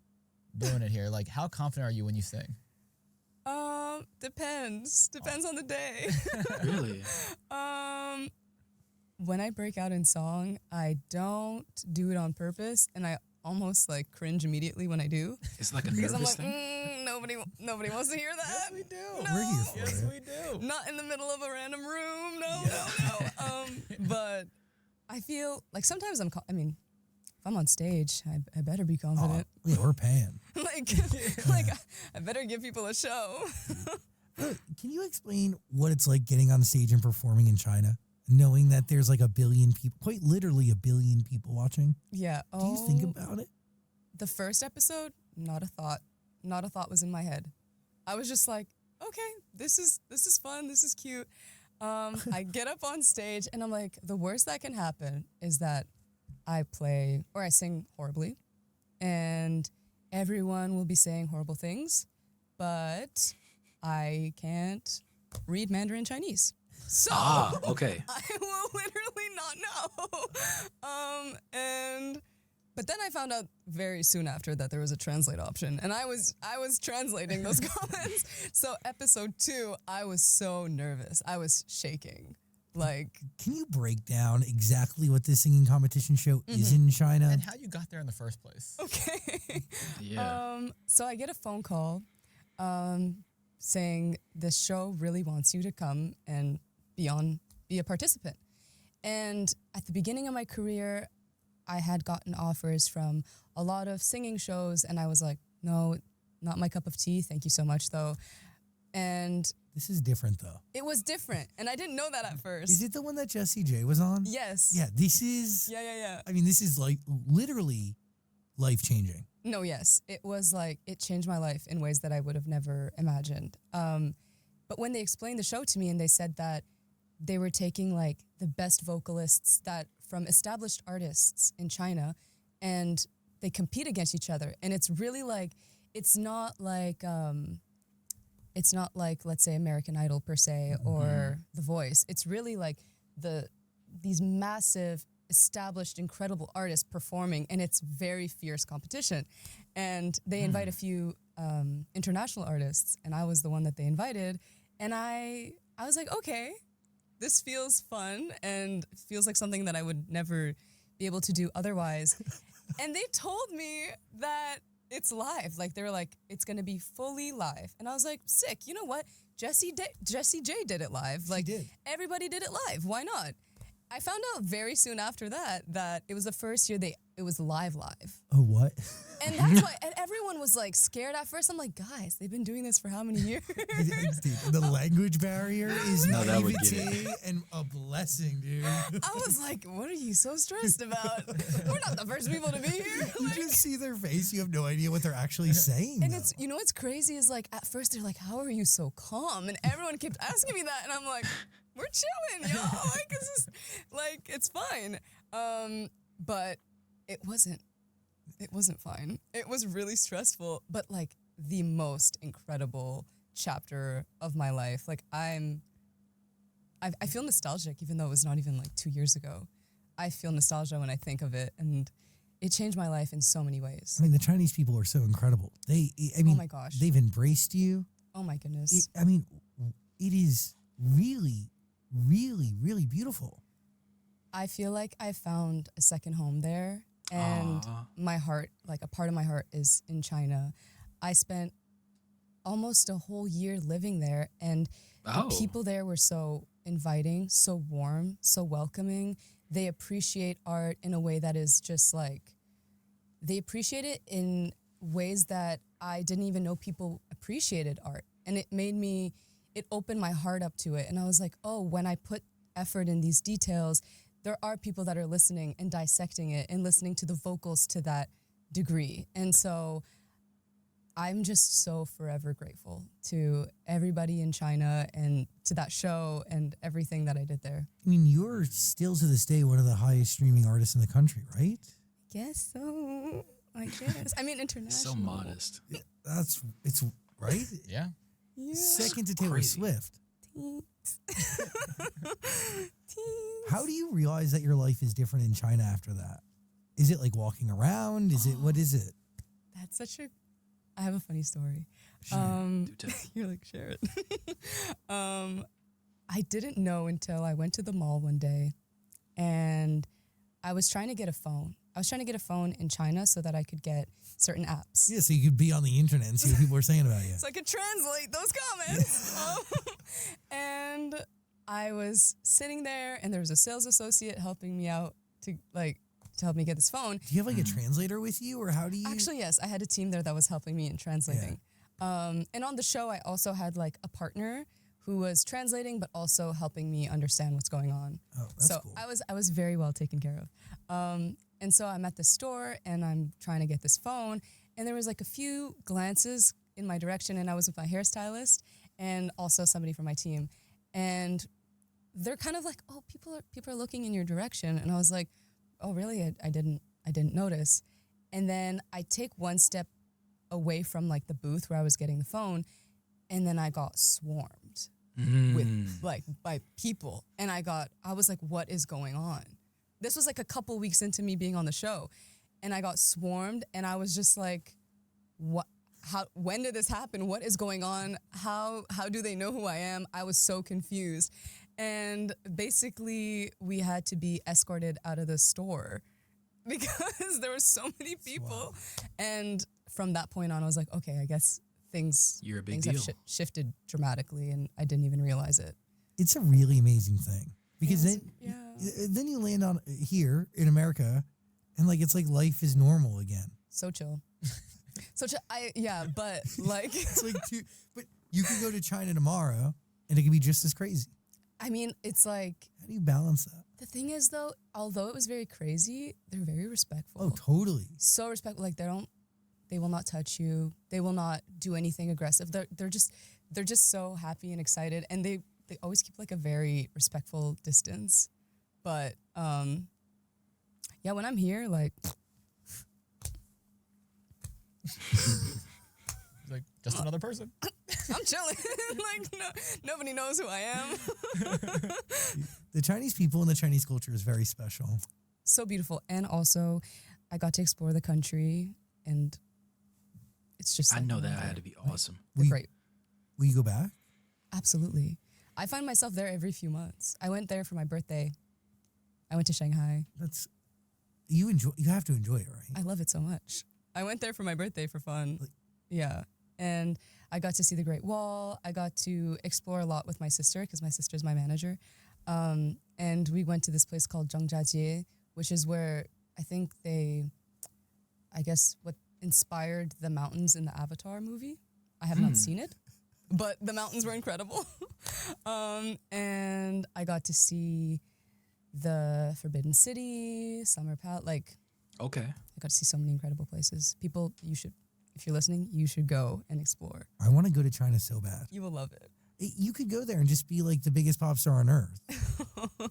doing it here. Like, how confident are you when you sing? Depends on the day. Really? When I break out in song, I don't do it on purpose, and I almost like cringe immediately when I do. It's like a Because I'm nervous like, thing. nobody wants to hear that. we do. No. We're here for Yes, it. we do. Not in the middle of a random room. No. But I feel like sometimes if I'm on stage, I better be confident. Yeah, we're paying. like I better give people a show. Can you explain what it's like getting on stage and performing in China, knowing that there's like a billion people, quite literally a billion people watching? Yeah. Do you think about it? The first episode, not a thought. Not a thought was in my head. I was just like, okay, this is fun. This is cute. I get up on stage and I'm like, the worst that can happen is that I play or I sing horribly, and everyone will be saying horrible things, but I can't read Mandarin Chinese. So Okay. I will literally not know. But then I found out very soon after that there was a translate option, and I was translating those comments. So episode 2, I was so nervous. I was shaking. Like, Can you break down exactly what this singing competition show is in China? And how you got there in the first place. okay. Yeah. So I get a phone call saying this show really wants you to come and be a participant. And at the beginning of my career, I had gotten offers from a lot of singing shows, and I was like, no, not my cup of tea. Thank you so much, though. And This is different though. it was different, and I didn't know that at first. Is it the one that Jessie J was on? Yes. Yeah, this is, Yeah. I mean, this is like literally life-changing. No, yes. It was like, it changed my life in ways that I would have never imagined. But when they explained the show to me and they said that they were taking like the best vocalists that from established artists in China, and they compete against each other. And it's really like, it's not like, let's say American Idol per se or The Voice. It's really like these massive established incredible artists performing, and it's very fierce competition. And they invite a few international artists, and I was the one that they invited, and I was like, okay, this feels fun and feels like something that I would never be able to do otherwise. And they told me that it's live. Like, they were like, it's going to be fully live. And I was like, sick. You know what? Jessie J did it live. Like, did. everybody did it live. Why not? I found out very soon after that it was the first year it was live. Oh, what? And that's why, and everyone was like scared at first. I'm like, guys, they've been doing this for how many years? Dude, the language barrier is No, that would get naivety and a blessing, dude. I was like, what are you so stressed about? We're not the first people to be here. You just see their face, you have no idea what they're actually saying. And though. it's, you know what's crazy is like, at first they're like, how are you so calm? And everyone kept asking me that. And I'm like, we're chilling, yo. Like, it's just, like, it's fine. But it wasn't fine. It was really stressful, but like the most incredible chapter of my life. Like, I feel nostalgic, even though it was not even like 2 years ago. I feel nostalgia when I think of it. And it changed my life in so many ways. I mean, the Chinese people are so incredible. I mean, my gosh. they've embraced you. Oh my goodness. I mean, it is really, really, really beautiful. I feel like I found a second home there, and Aw. my heart, like a part of my heart, is in China. I spent almost a whole year living there, and the Oh. people there were so inviting, so warm, so welcoming. They appreciate art in a way that is just like, they appreciate it in ways that I didn't even know people appreciated art. And it opened my heart up to it. And I was like, oh, when I put effort in these details, there are people that are listening and dissecting it and listening to the vocals to that degree. And so I'm just so forever grateful to everybody in China and to that show and everything that I did there. I mean, you're still to this day one of the highest streaming artists in the country, right? Guess so. I guess. I mean, international. So modest. It's right. Yeah. Yeah. Second to Taylor Crazy. Swift. Teens. How do you realize that your life is different in China after that? Is it like walking around? Is it what is it? That's such a. I have a funny story. Do tell. You're like, share it. I didn't know until I went to the mall one day, and I was trying to get a phone. I was trying to get a phone in China so that I could get certain apps. Yeah, so you could be on the internet and see what people are saying about you. So I could translate those comments. And I was sitting there, and there was a sales associate helping me out to help me get this phone. Do you have like a translator with you, or how do you? Actually, yes, I had a team there that was helping me in translating. And on the show, I also had like a partner who was translating, but also helping me understand what's going on. Oh, that's So cool. I was very well taken care of. And so I'm at the store and I'm trying to get this phone, and there was like a few glances in my direction, and I was with my hairstylist and also somebody from my team, and they're kind of like, oh, people are looking in your direction, and I was like, oh really? I didn't notice. And then I take one step away from like the booth where I was getting the phone, and then I got swarmed with like by people, and I was like, what is going on? This was like a couple weeks into me being on the show, and I got swarmed, and I was just like, what? How? When did this happen? What is going on? How do they know who I am? I was so confused, and basically we had to be escorted out of the store because there were so many people, and from that point on, I was like, okay, I guess things You're a big things deal. have shifted dramatically, and I didn't even realize it. It's a really amazing thing because Yeah. then you land on here in America, and like it's like life is normal again. So chill. So chill. But like, It's like, but you could go to China tomorrow, and it could be just as crazy. I mean, it's like, How do you balance that? the thing is though, although it was very crazy, they're very respectful. Oh, totally. So respectful. Like they will not touch you. They will not do anything aggressive. They're just so happy and excited, and they always keep like a very respectful distance. But yeah, when I'm here, like, Like just another person. I'm chilling. Like nobody knows who I am. The Chinese people and the Chinese culture is very special. So beautiful, and also I got to explore the country, and it's just. I like, know that another- had to be awesome. they're great. Will you go back? Absolutely. I find myself there every few months. I went there for my birthday. I went to Shanghai. That's you enjoy. You have to enjoy it, right? I love it so much. I went there for my birthday for fun. Like- Yeah. And I got to see the Great Wall. I got to explore a lot with my sister because my sister's my manager. And we went to this place called Zhangjiajie, which is where I think what inspired the mountains in the Avatar movie. I have not seen it, but the mountains were incredible. And I got to see the Forbidden City, Summer Palace. Like, Okay. I got to see so many incredible places. People, if you're listening, you should go and explore. I want to go to China so bad. You will love it. You could go there and just be like the biggest pop star on earth.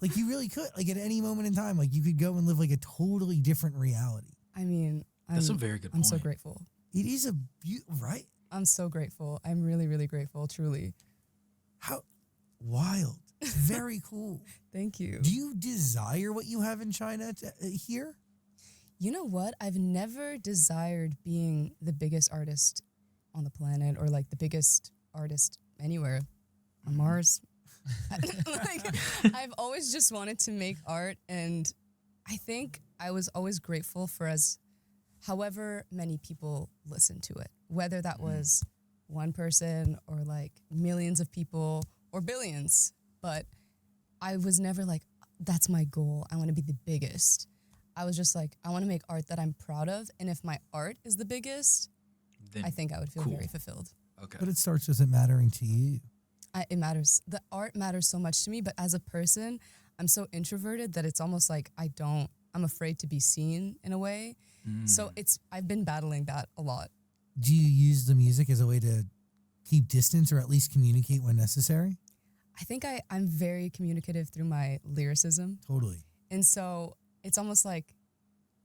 Like you really could. Like at any moment in time, like you could go and live like a totally different reality. I mean, That's a very good I'm so point. grateful. It is a right? I'm so grateful. I'm really, really grateful, truly. How wild. It's very cool. Thank you. Do you desire what you have in China here? You know what? I've never desired being the biggest artist on the planet or like the biggest artist anywhere on Mars. Like, I've always just wanted to make art, and I think I was always grateful for as however many people listened to it, whether that was one person or like millions of people or billions. But I was never like, that's my goal. I want to be the biggest. I was just like, I want to make art that I'm proud of. And if my art is the biggest, Then I think I would feel cool. very fulfilled. Okay. But it starts with it mattering to you. It matters. The art matters so much to me. But as a person, I'm so introverted that it's almost like I'm afraid to be seen in a way. So I've been battling that a lot. Do you use the music as a way to keep distance or at least communicate when necessary? I think I'm very communicative through my lyricism. Totally. And so it's almost like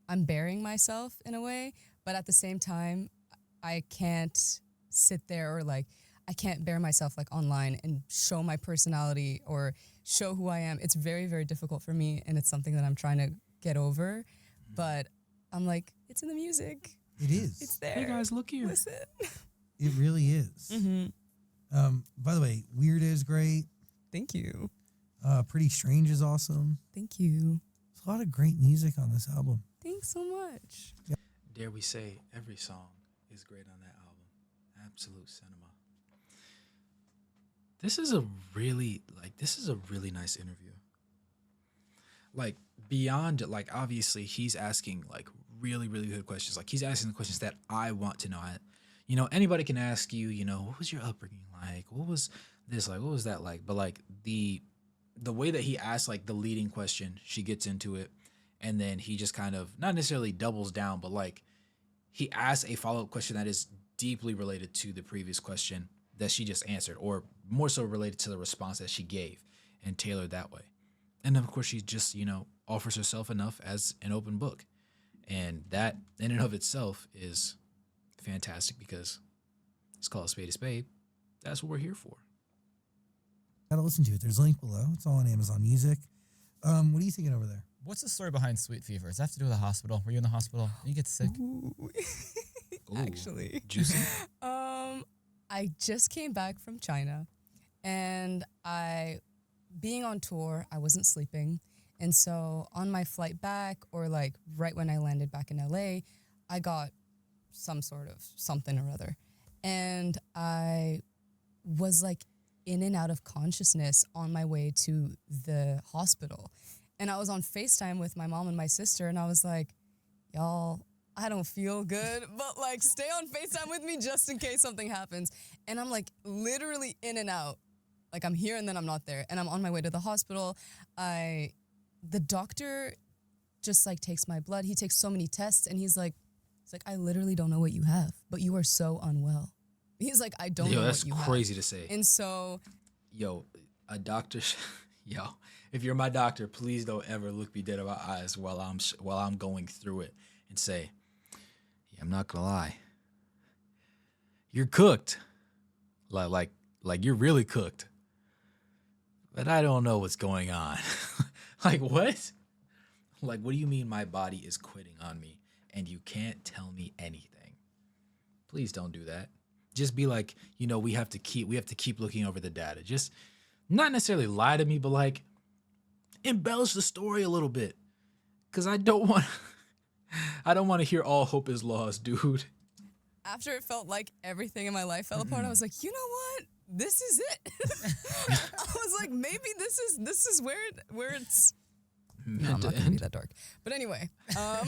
I'm burying myself in a way, but at the same time, I can't sit there or like, I can't bear myself like online and show my personality or show who I am. It's very, very difficult for me, and it's something that I'm trying to get over. But I'm like, it's in the music. It is. It's there. Hey guys, look here. Listen. It really is. By the way, Weird is great. Thank you. Pretty Strange is awesome. Thank you. There's a lot of great music on this album. Thanks so much. Dare we say every song is great on that album. Absolute cinema. This is a really nice interview. Like beyond like obviously he's asking like really, really good questions. Like he's asking the questions that I want to know. Anybody can ask you, what was your upbringing like? What was this like? What was that like? But like the way that he asks like the leading question, she gets into it, and then he just kind of not necessarily doubles down, but like he asks a follow-up question that is deeply related to the previous question that she just answered, or more so related to the response that she gave and tailored that way. And then of course she just, offers herself enough as an open book. And that in and of itself is fantastic because it's called a spade a spade. That's what we're here for. Gotta listen to it. There's a link below. It's all on Amazon Music. What are you thinking over there? What's the story behind Sweet Fever? Does that have to do with the hospital? Were you in the hospital? Did you get sick? Ooh. Ooh, Actually. Juicy. I just came back from China, and being on tour, I wasn't sleeping. And so on my flight back, or like right when I landed back in LA, I got some sort of something or other. And I was like in and out of consciousness on my way to the hospital. And I was on FaceTime with my mom and my sister, and I was like, y'all, I don't feel good, but like stay on FaceTime with me just in case something happens. And I'm like literally in and out. Like I'm here and then I'm not there. And I'm on my way to the hospital. The doctor just like takes my blood. He takes so many tests, and he's like, I literally don't know what you have, but you are so unwell. He's like, I don't know that's what you have. crazy to say. And so, A doctor, if you're my doctor, please don't ever look me dead in my eyes while I'm going through it and say, yeah, I'm not gonna lie, you're cooked, like you're really cooked, but I don't know what's going on. Like what? Like what do you mean my body is quitting on me and you can't tell me anything? Please don't do that. Just be like, we have to keep looking over the data. Just not necessarily lie to me, but like embellish the story a little bit. Cause I don't want to hear all hope is lost, dude. after it felt like everything in my life fell apart, I was like, you know what? This is it. I was like, maybe this is where it's. No, I'm not gonna be that dark. But anyway, Oh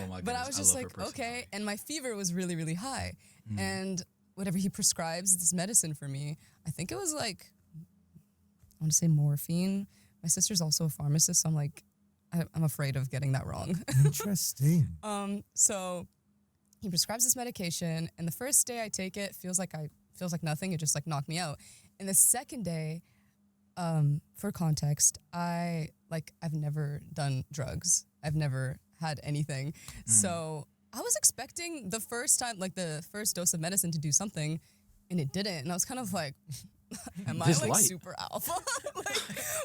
my but I goodness, was just love her like, personality. okay, and my fever was really, really high, and whatever he prescribes this medicine for me, I think it was like, I want to say morphine. My sister's also a pharmacist, so I'm like, I'm afraid of getting that wrong. Interesting. So he prescribes this medication, and the first day I take it feels like nothing. It just like knocked me out. And the second day, for context, I've never done drugs. I've never had anything. So I was expecting the first time, like the first dose of medicine to do something, and it didn't. And I was kind of like, am I This like light. super alpha?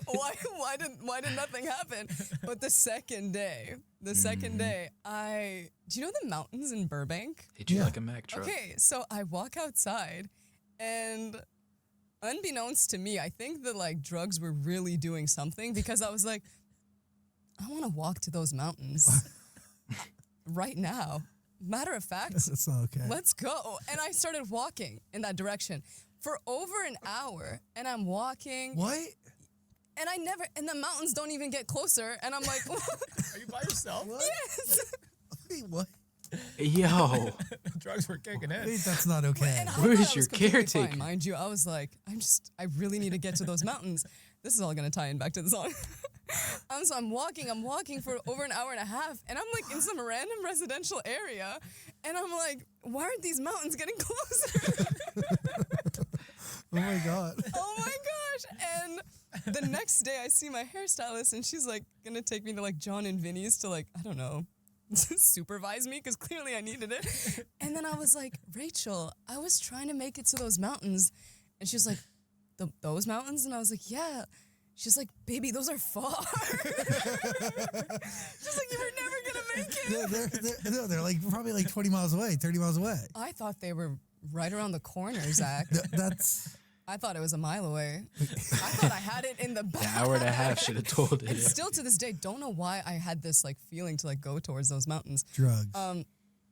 Like, why did nothing happen? But the second day, do you know the mountains in Burbank? Hit you Yeah. like a Mack truck. Okay, so I walk outside, and unbeknownst to me, I think that like drugs were really doing something, because I was like, I want to walk to those mountains right now. Matter of fact, That's not okay. let's go. And I started walking in that direction for over an hour, and I'm walking, What? and the mountains don't even get closer, and I'm like, Are you by yourself? What? Wait, what? Yo, Drugs were kicking in. Wait, that's not okay. and I Where's thought I your was completely fine, caretaker? mind you, I was like, I really need to get to those mountains. This is all gonna tie in back to the song. So I'm walking for over an hour and a half, and I'm like in some random residential area, and I'm like, why aren't these mountains getting closer? Oh my god. Oh my gosh. And the next day I see my hairstylist, and she's like gonna take me to like John and Vinny's to like, I don't know, supervise me, because clearly I needed it. And then I was like, Rachel, I was trying to make it to those mountains. And she was like, those mountains? And I was like, yeah. She's like, baby, those are far. She's like, you were never gonna make it. They're like probably like 20 miles away, 30 miles away. I thought they were right around the corner, Zach. That's I thought it was a mile away. I thought I had it in the back. an hour and a half should have told it. And still to this day, don't know why I had this like feeling to like go towards those mountains. drugs.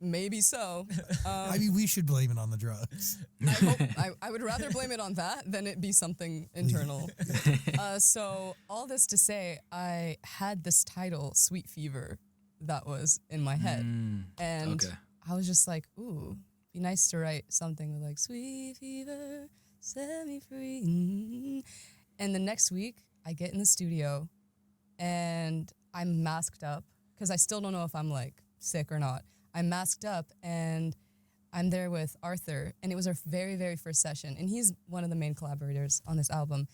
Maybe so. I mean, we should blame it on the drugs. I would rather blame it on that than it be something internal. So all this to say, I had this title, Sweet Fever, that was in my head. And okay. I was just like, ooh, be nice to write something with like, Sweet Fever, set me free. And the next week, I get in the studio and I'm masked up, because I still don't know if I'm like sick or not. I'm masked up and I'm there with Arthur, and it was our very, very first session, and he's one of the main collaborators on this album.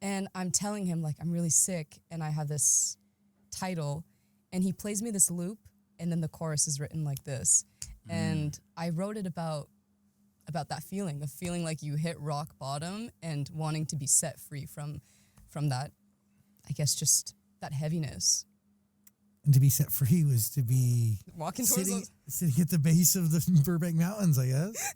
And I'm telling him like I'm really sick and I have this title, and he plays me this loop, and then the chorus is written like this. And I wrote it about that feeling, the feeling like you hit rock bottom and wanting to be set free from that, I guess, just that heaviness. And to be set free was to be Walking towards sitting at the base of the Burbank Mountains, I guess.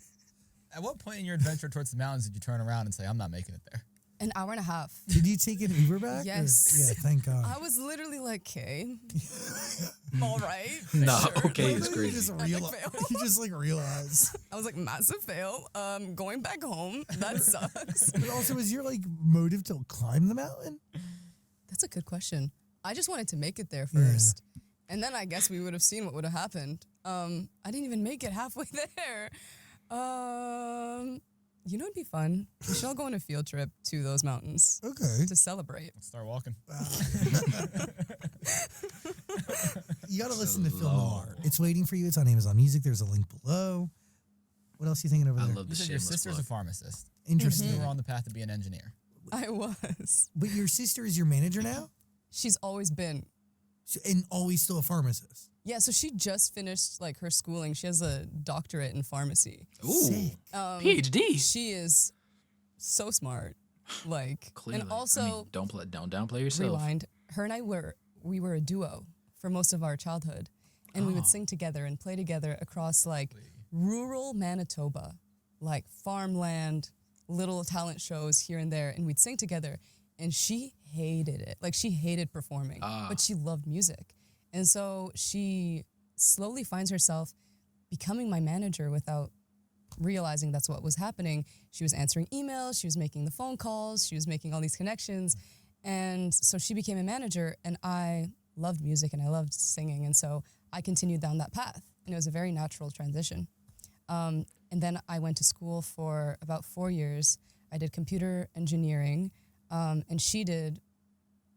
At what point in your adventure towards the mountains did you turn around and say, I'm not making it there? an hour and a half. Did you take an Uber back? or- Yes. Yeah, thank God. I was literally like, okay, all right. No, sure. okay is You crazy. just, Epic fail. you just like realize. I was like, massive fail. Going back home. That sucks. But also, is your like motive to climb the mountain? That's a good question. I just wanted to make it there first. And then I guess we would have seen what would have happened. I didn't even make it halfway there. You know, it'd be fun. We should all go on a field trip to those mountains Okay. to celebrate. Let's start walking. You got to listen to Phil Slow. Noir. It's waiting for you. It's on Amazon Music. There's a link below. What else are you thinking over I there? love You the said your shameless sister's plug. a pharmacist. Interesting. You were on the path to be an engineer. I was. But your sister is your manager now? She's always been. And always still a pharmacist. Yeah, so she just finished like her schooling. She has a doctorate in pharmacy. Ooh, Sick. PhD. She is so smart. Like, Clearly. and also I mean, don't downplay yourself. rewind. Her and I were a duo for most of our childhood, and we would sing together and play together across like rural Manitoba, like farmland, little talent shows here and there, and we'd sing together. And she hated it. Like, she hated performing, but she loved music. And so she slowly finds herself becoming my manager without realizing that's what was happening. She was answering emails, she was making the phone calls, she was making all these connections. And so she became a manager, and I loved music and I loved singing. And so I continued down that path, and it was a very natural transition. And then I went to school for about 4 years. I did computer engineering, and she did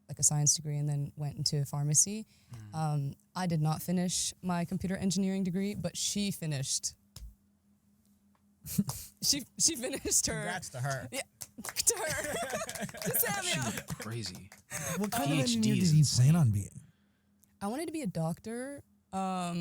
like a science degree and then went into pharmacy. I did not finish my computer engineering degree, but she finished. she finished her. Congrats to her. Yeah, to her. To Samuel. Crazy. What kind of PhD engineer is did you insane. plan on being? I wanted to be a doctor. Huh?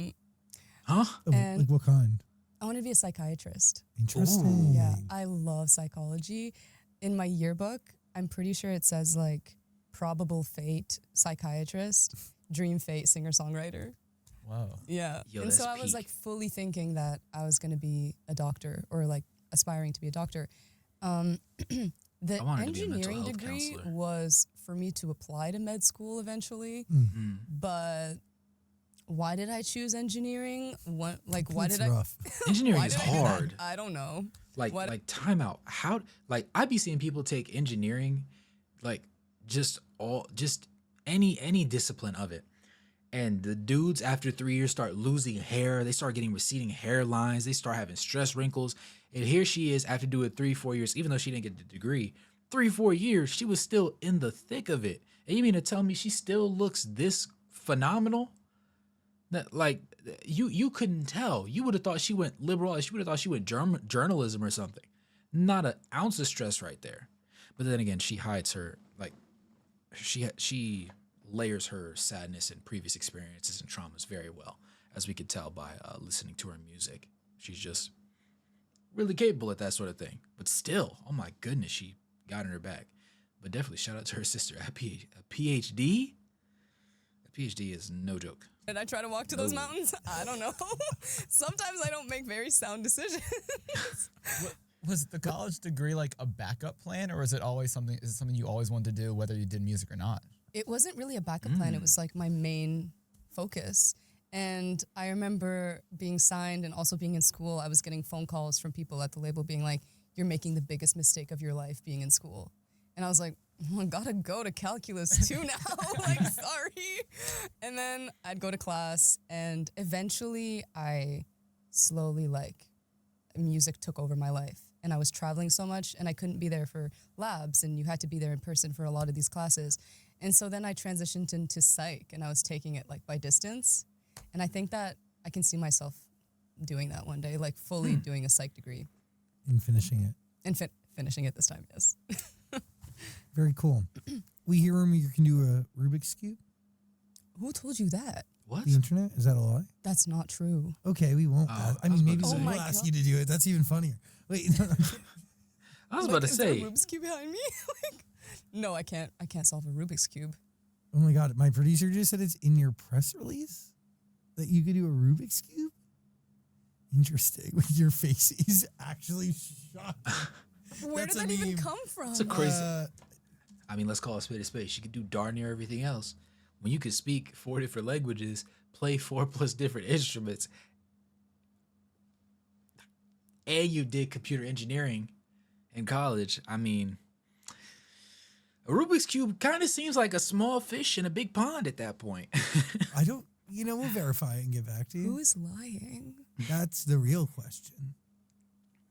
And- Like what kind? I wanted to be a psychiatrist. Interesting. Yeah, I love psychology. in my yearbook, I'm pretty sure it says like probable fate psychiatrist, dream fate singer songwriter. Whoa. Yeah. Yo, and so that's I was peak. like fully thinking that I was going to be a doctor or like aspiring to be a doctor. The I wanted to be a mental engineering health degree counselor. was for me to apply to med school eventually, Mm. but why did I choose engineering? What, like, why It's did rough. Engineering why is did I do that? hard. I don't know. Like What- like timeout. How like I be seeing people take engineering, like just any discipline of it. And the dudes after 3 years start losing hair, they start getting receding hairlines, they start having stress wrinkles. And here she is after doing 3-4 years, even though she didn't get the degree, 3-4 years, she was still in the thick of it. And you mean to tell me she still looks this phenomenal? That like you couldn't tell. You would have thought she went liberal. You would have thought she went journalism or something. Not an ounce of stress right there. But then again, she hides her like she layers her sadness and previous experiences and traumas very well, as we could tell by listening to her music. She's just really capable at that sort of thing. But still, oh my goodness, she got in her back. But definitely shout out to her sister. A PhD? A PhD is no joke. Did I try to walk to those No. mountains? I don't know. Sometimes I don't make very sound decisions. Was the college degree like a backup plan, or is it something you always wanted to do, whether you did music or not? It wasn't really a backup plan. It was like my main focus. And I remember being signed and also being in school. I was getting phone calls from people at the label being like, "You're making the biggest mistake of your life being in school." And I was like, I gotta go to calculus 2 now. Like, sorry. And then I'd go to class, and eventually I slowly, like, music took over my life. And I was traveling so much, and I couldn't be there for labs, and you had to be there in person for a lot of these classes. And so then I transitioned into psych, and I was taking it like by distance. And I think that I can see myself doing that one day, like fully doing a psych degree And finishing it. and finishing it this time, yes. Very cool. We hear rumor you can do a Rubik's Cube. Who told you that? What? The internet? Is that a lie? That's not true. Okay, we won't. Oh, I I was mean, about maybe to we'll say. Oh my ask God. you to do it. That's even funnier. Wait, I was about to Is there a say, Rubik's Cube behind me? Like, no, I can't solve a Rubik's Cube. oh my God, my producer just said it's in your press release that you could do a Rubik's Cube. Interesting. Your face is actually shocked. Where That's did a that even meme. come from? It's a crazy. Uh, I mean, let's call a spade a spade. She could do darn near everything else. When you could speak 4 different languages, play 4+ different instruments, and you did computer engineering in college, I mean, a Rubik's Cube kind of seems like a small fish in a big pond at that point. I don't, we'll verify it and get back to Who you. is lying? That's the real question.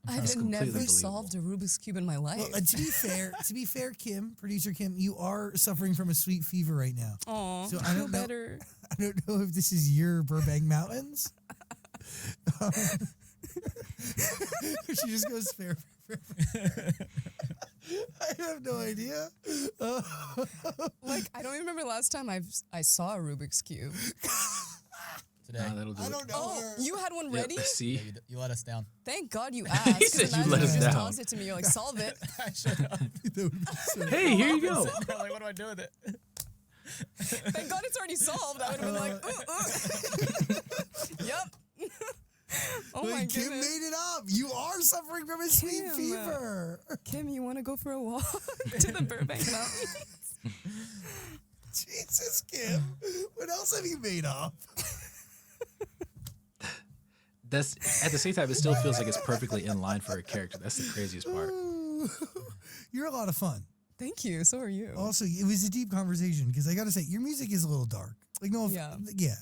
I've completely never believable. solved a Rubik's Cube in my life. Well, to be fair, Kim, producer Kim, you are suffering from a sweet fever right now. Aw, so I feel don't know- better. I don't know if this is your Burbank Mountains. She just goes fair. I have no idea. Like, I don't even remember last time I saw a Rubik's Cube. Today. That'll do I it. don't know. Oh, her. you had one Yep, ready? see? Yeah, you let us down. Thank God you asked. He said 'cause you imagine let us you just down. toss it to me. You're like, solve it. I shut up. That would be so- Hey, here you go. Sitting there like, what do I do with it? Thank God it's already solved. I would have been like, yep. Oh Wait, my Kim goodness. made it up. You are suffering from a sweet Kim. fever. Kim, you want to go for a walk to the Burbank Mountains? Jesus, Kim. What else have you made up? That's at the same time, it still feels like it's perfectly in line for her character. That's the craziest part. You're a lot of fun. Thank you. So are you. Also, it was a deep conversation because I got to say, your music is a little dark. Like, no, Yeah. yeah.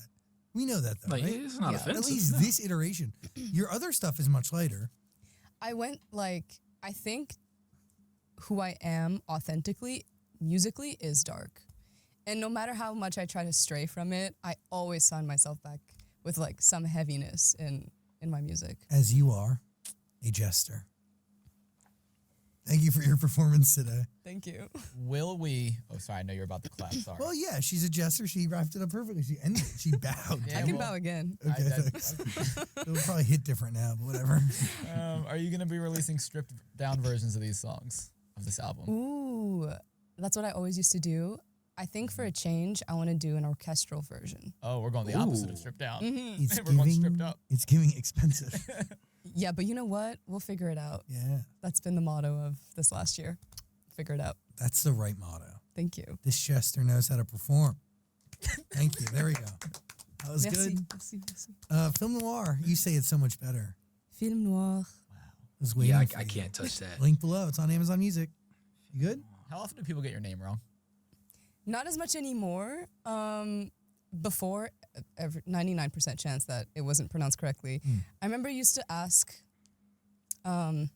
We know that, though, Like, right? it's not Yeah. offensive. At least this iteration. Your other stuff is much lighter. I went like, I think who I am authentically, musically, is dark. And no matter how much I try to stray from it, I always find myself back with like some heaviness in my music. As you are a jester. Thank you for your performance today. Thank you. Will we? Oh, sorry. I know you're about to clap. Sorry. Well, yeah, she's a jester. She wrapped it up perfectly. She ended it. She bowed. Yeah, I can well, bow again. Okay, I- thanks. It'll probably hit different now, but whatever. Are you going to be releasing stripped down versions of these songs? of this album? Ooh, that's what I always used to do. I think for a change, I want to do an orchestral version. Oh, we're going the opposite of Ooh. stripped down. It's We're going giving, stripped up. it's giving expensive. Yeah, but you know what? We'll figure it out. Yeah, That's been the motto of this last year. Figure it out. that's the right motto. Thank you. This Chester knows how to perform. Thank you. There we go. That was Merci, good. merci, merci. Film Noir. You say it's so much better. Film Noir. I was waiting Yeah, for I you. can't touch that. Link below. It's on Amazon Music. You good? How often do people get your name wrong? Not as much anymore. Before, 99% chance that it wasn't pronounced correctly. I remember I used to ask, can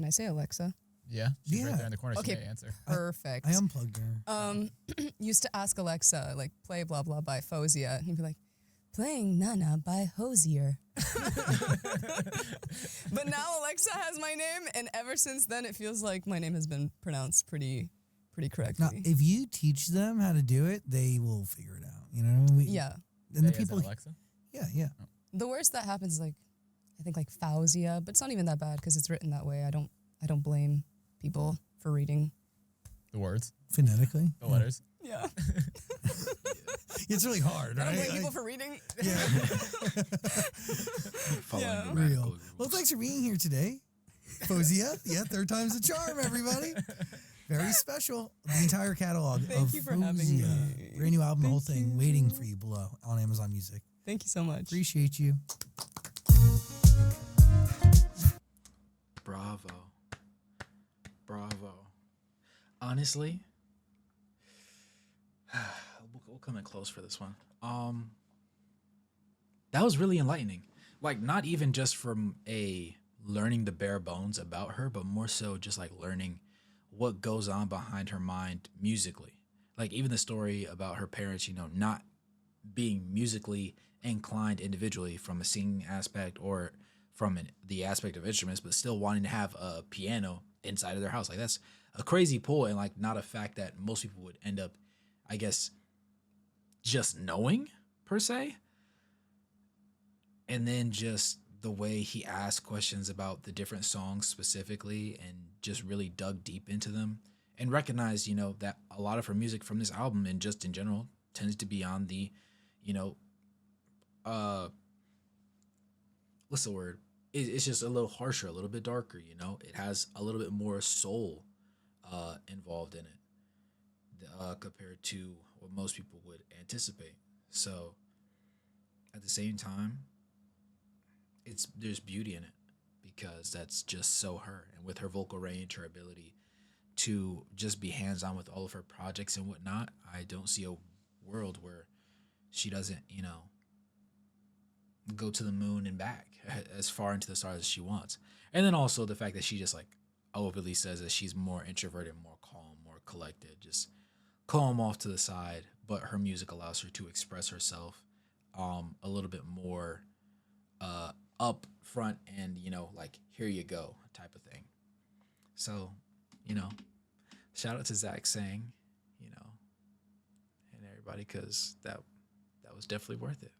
I say Alexa? Yeah, she's right Yeah. there in the corner. Okay. She may answer. Perfect. I unplugged her. Used to ask Alexa, like, play blah blah by Faouzia. And he'd be like, playing Nana by Hosier. But now Alexa has my name, and ever since then, it feels like my name has been pronounced pretty correctly. Now, if you teach them how to do it, they will figure it out. You know? Yeah. And the Hey, is people. that Alexa? Yeah. The worst that happens is like, I think like Faouzia, but it's not even that bad because it's written that way. I don't blame people for reading. The words, Phonetically. the letters. Yeah. It's really hard, I right? don't blame people for reading. Yeah. Following Yeah. the Real. radical Well, rules. thanks for being here today. Faouzia. Yeah, third time's a charm, everybody. Very special. The entire catalog Thank of you for having Faouzia. me. Brand new album, the whole Thank thing, you. waiting for you below on Amazon Music. Thank you so much. Appreciate you. Bravo. Honestly, we'll come in close for this one. That was really enlightening. Like, not even just from a learning the bare bones about her, but more so just like learning what goes on behind her mind musically. Like, even the story about her parents, not being musically inclined individually from a singing aspect or from the aspect of instruments, but still wanting to have a piano inside of their house. Like, that's a crazy pull, and like not a fact that most people would end up, I guess, just knowing per se. And then just the way he asked questions about the different songs specifically and just really dug deep into them and recognized, that a lot of her music from this album and just in general tends to be on the, what's the word? It's just a little harsher, a little bit darker, It has a little bit more soul involved in it compared to what most people would anticipate. So at the same time, there's beauty in it because that's just so her. And with her vocal range, her ability to just be hands-on with all of her projects and whatnot, I don't see a world where she doesn't, go to the moon and back as far into the stars as she wants. And then also the fact that she just like openly says that she's more introverted, more calm, more collected, just calm off to the side, but her music allows her to express herself a little bit more up front and, like, here you go type of thing. So, shout out to Zach Sang, and everybody, because that was definitely worth it.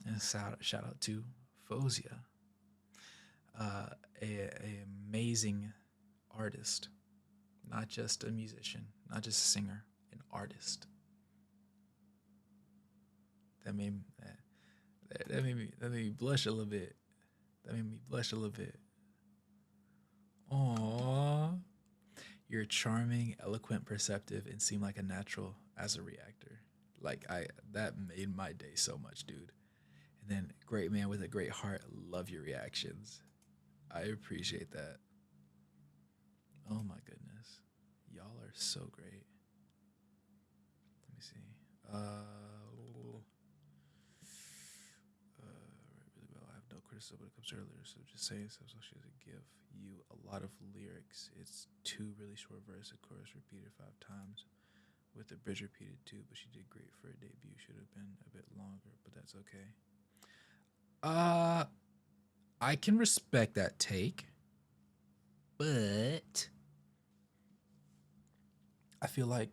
And shout out to Faouzia, a amazing artist, not just a musician, not just a singer, an artist. That made me blush a little bit. Aww. You're charming, eloquent, perceptive, and seem like a natural as a reactor. That made my day so much, dude. And then, great man with a great heart. Love your reactions. I appreciate that. Oh my goodness. Y'all are so great. Let me see. Really well. I have no criticism when it comes to her lyrics, so just saying so she doesn't give you a lot of lyrics. It's 2 really short verses, of course, repeated 5 times, with the bridge repeated too, but she did great for a debut. Should have been a bit longer, but that's okay. I can respect that take, but I feel like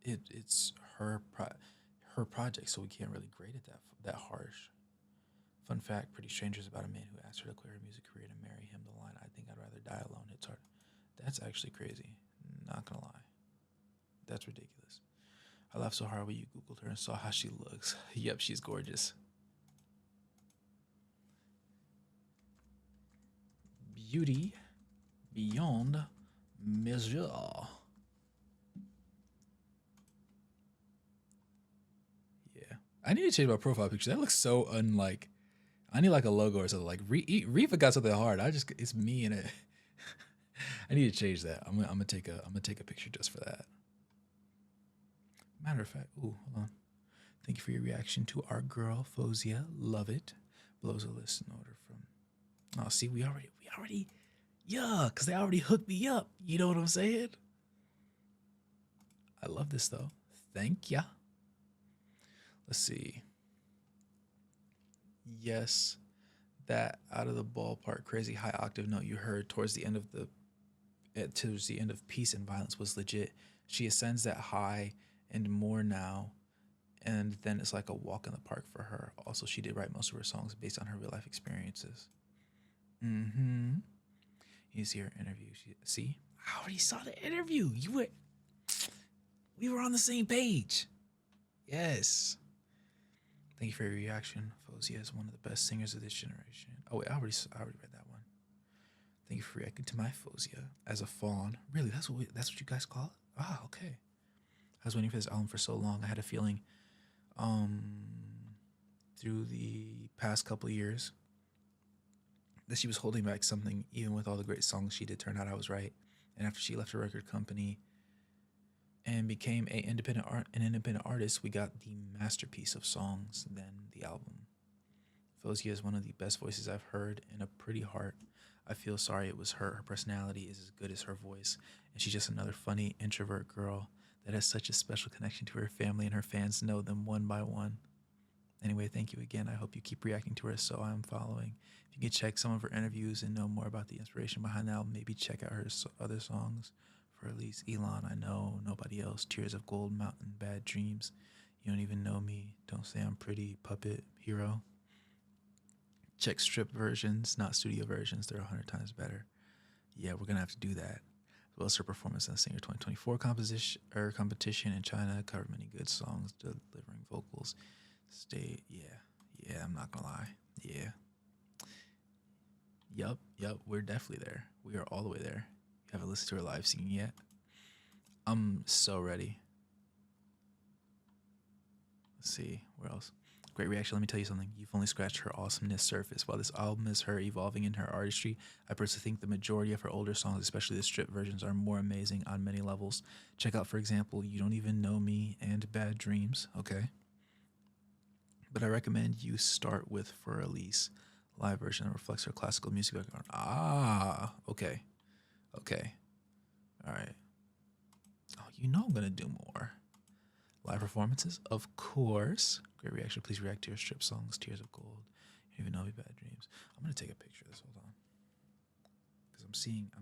it's her project, so we can't really grade it that harsh. Fun fact: Pretty Strangers about a man who asked her to quit her music career to marry him. The line, "I think I'd rather die alone," hits hard. That's actually crazy. Not gonna lie. That's ridiculous. I laughed so hard when you Googled her and saw how she looks. Yep, she's gorgeous. Beauty beyond measure. Yeah. I need to change my profile picture. That looks so unlike. I need like a logo or something. Like Reva got something hard. It's me in it. I need to change that. I'm gonna take a picture just for that. Matter of fact, ooh, hold on. Thank you for your reaction to our girl Faouzia. Love it. Blows a listen order from. Oh, see, we already, yeah, because they already hooked me up. You know what I'm saying? I love this though. Thank ya. Let's see. Yes, that out of the ballpark crazy high octave note you heard towards the end of Peace and Violence was legit. She ascends that high and more now, and then it's like a walk in the park for her. Also, she did write most of her songs based on her real life experiences. Mm-hmm. You see her interview. See? I already saw the interview. We were on the same page. Yes. Thank you for your reaction. Faouzia is one of the best singers of this generation. Oh wait, I already read that one. Thank you for reacting to my Faouzia as a fawn. Really, that's what you guys call it? Ah, okay. I was waiting for this album for so long. I had a feeling, through the past couple of years, that she was holding back something. Even with all the great songs she did, turn out I was right. And after she left her record company and became an independent artist, we got the masterpiece of songs, then the album. Faouzia is one of the best voices I've heard, and a pretty heart. I feel sorry it was her. Her personality is as good as her voice, and she's just another funny introvert girl that has such a special connection to her family, and her fans know them one by one. Anyway, thank you again. I hope you keep reacting to her, so I'm following. If you can check some of her interviews and know more about the inspiration behind the album, maybe check out her other songs. For at least Elon, I Know, Nobody Else, Tears of Gold, Mountain, Bad Dreams, You Don't Even Know Me, Don't Say I'm Pretty, Puppet, Hero. Check strip versions, not studio versions. They're 100 times better. Yeah, we're going to have to do that. As well as her performance in the Singer 2024 competition in China, covered many good songs, delivering vocals. Yeah, I'm not going to lie. Yeah. Yup, we're definitely there. We are all the way there. You haven't listened to her live singing yet? I'm so ready. Let's see, where else? Great reaction. Let me tell you something. You've only scratched her awesomeness surface. While this album is her evolving in her artistry, I personally think the majority of her older songs, especially the strip versions, are more amazing on many levels. Check out, for example, You Don't Even Know Me and Bad Dreams, okay? But I recommend you start with For Elise, live version that reflects her classical music background. Ah, okay. All right. Oh, you know I'm going to do more. Live performances, of course. Great reaction. Please react to your strip songs, Tears of Gold. You don't even know me, Bad Dreams. I'm gonna take a picture of this. Hold on, because I'm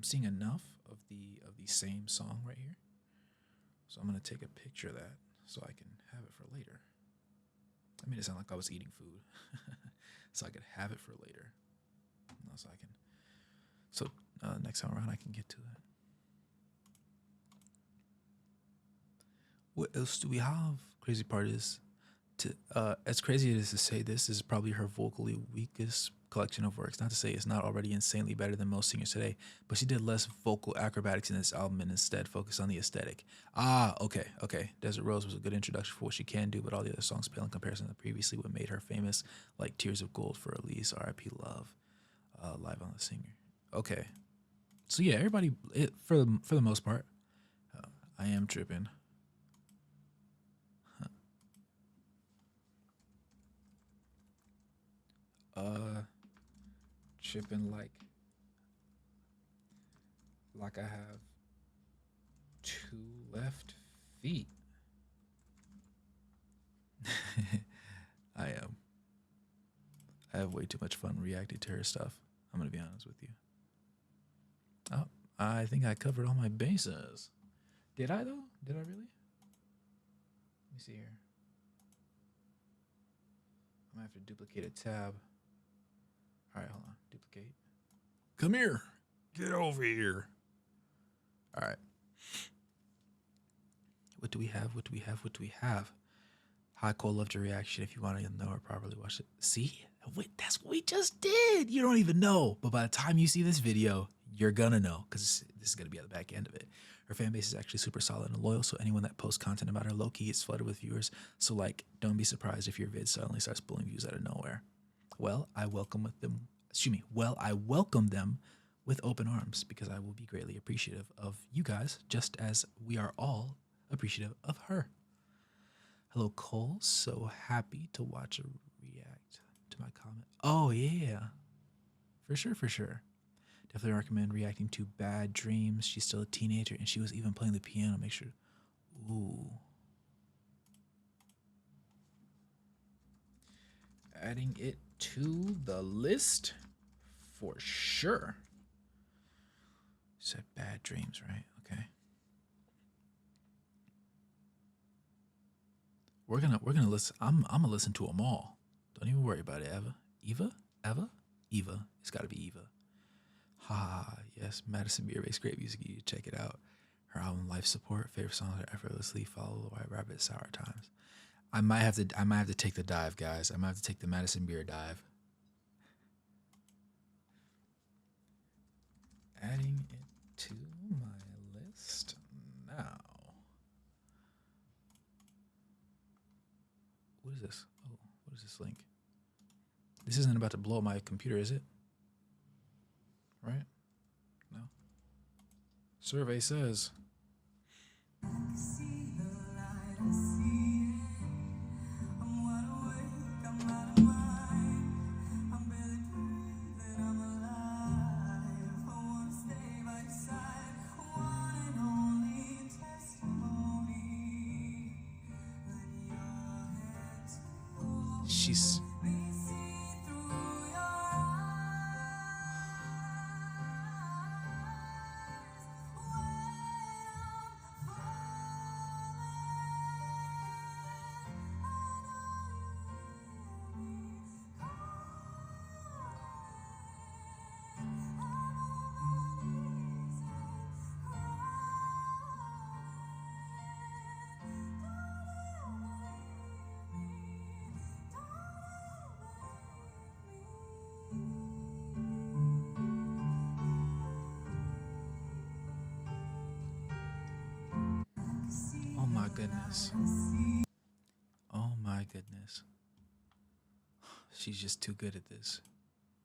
seeing enough of the same song right here. So I'm gonna take a picture of that so I can have it for later. I made it sound like I was eating food, so I could have it for later. No, so I can. So next time around, I can get to that. What else do we have? Crazy part is, as crazy as it is to say, this is probably her vocally weakest collection of works. Not to say it's not already insanely better than most singers today, but she did less vocal acrobatics in this album and instead focused on the aesthetic. Ah, okay. Desert Rose was a good introduction for what she can do, but all the other songs pale in comparison to previously what made her famous, like Tears of Gold, For Elise, R.I.P. Love, Live on the Singer. Okay, so yeah, everybody, for the most part, I am tripping. Tripping like I have 2 left feet. I am. I have way too much fun reacting to her stuff. I'm gonna be honest with you. Oh, I think I covered all my bases. Did I though? Did I really? Let me see here. I'm gonna have to duplicate a tab. All right, hold on. Duplicate. Come here. Get over here. All right. What do we have? What do we have? What do we have? Hi, Cole, loved your reaction. If you want to know or properly watch it, see, wait, that's what we just did. You don't even know, but by the time you see this video, you're gonna know because this is gonna be at the back end of it. Her fan base is actually super solid and loyal, so anyone that posts content about her low-key gets flooded with viewers. So like, don't be surprised if your vid suddenly starts pulling views out of nowhere. Well, I welcome them with open arms because I will be greatly appreciative of you guys, just as we are all appreciative of her. Hello, Cole. So happy to watch her react to my comment. Oh, yeah. For sure, for sure. Definitely recommend reacting to Bad Dreams. She's still a teenager, and she was even playing the piano. Make sure. Ooh. Adding it to the list for sure. Said Bad Dreams, right? Okay. We're gonna listen. I'm gonna listen to them all. Don't even worry about it, Eva. It's got to be Eva. Ha, yes, Madison Beer makes great music. You check it out. Her album Life Support, favorite songs are Effortlessly, Follow the White Rabbit, Sour Times. I might have to take the dive, guys. I might have to take the Madison Beer dive. Adding it to my list now. What is this? Oh, what is this link? This isn't about to blow up my computer, is it? Right? No. Survey says. She's. Oh my goodness. Oh my goodness. She's just too good at this.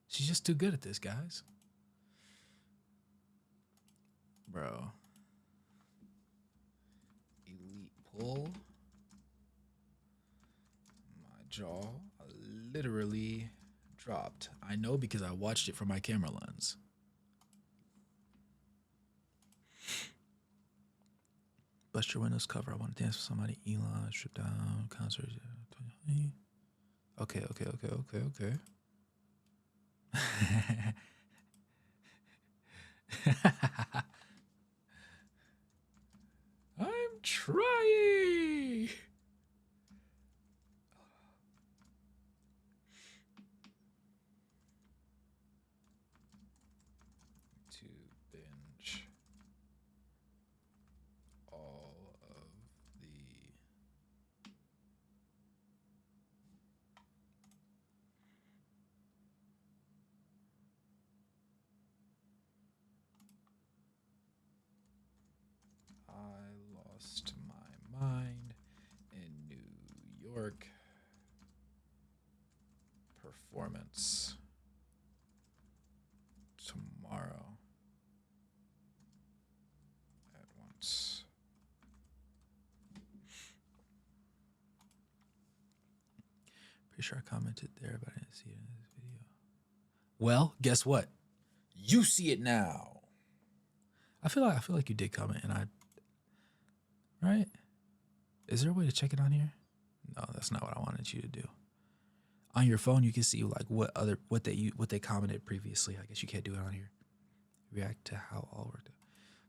She's just too good at this, guys. Bro. Elite pull. My jaw literally dropped. I know because I watched it from my camera lens. Bust Your Windows cover. I want to dance with somebody. Elon, strip down, concert. Okay. I'm trying. To binge all of the I lost my mind in New York performance tomorrow at once. Pretty sure I commented there, but I didn't see it in this video. Well, guess what? You see it now. I feel like you did comment, and I. Right? Is there a way to check it on here? No, that's not what I wanted you to do. On your phone, you can see like what they commented previously. I guess you can't do it on here. React to how all worked out.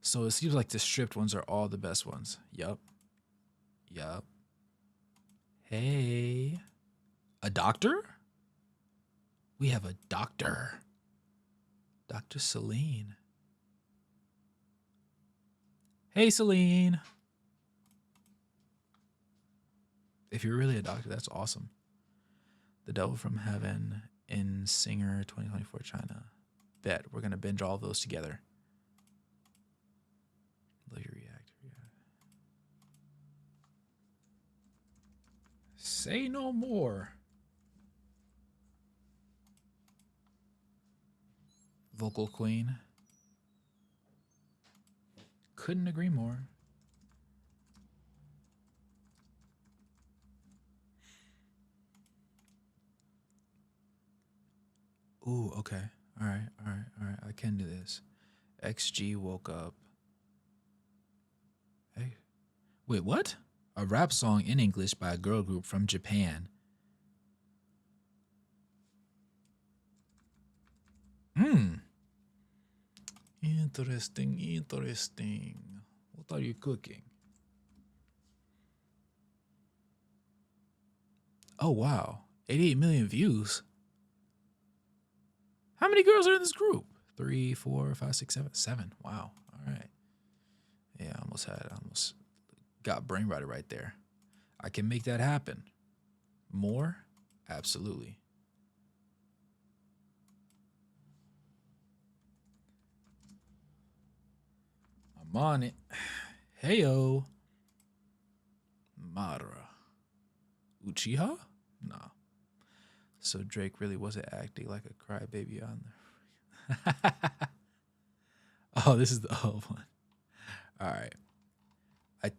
So it seems like the stripped ones are all the best ones. Yup. Hey, a doctor? We have a doctor. Dr. Celine. Hey, Celine. If you're really a doctor, that's awesome. The Devil from Heaven in Singer 2024 China. Bet. We're going to binge all of those together. Love your react. Say no more. Vocal Queen. Couldn't agree more. Ooh, okay. All right. I can do this. XG woke up. Hey. Wait, what? A rap song in English by a girl group from Japan. Interesting. What are you cooking? Oh, wow. 88 million views. How many girls are in this group? 3, 4, 5, 6, 7. 7. Wow. All right. Yeah, I almost got brain rotted right there. I can make that happen. More? Absolutely. I'm on it. Heyo. Madara. Uchiha? Nah. So Drake really wasn't acting like a crybaby on there. Oh, this is the old one. All right. I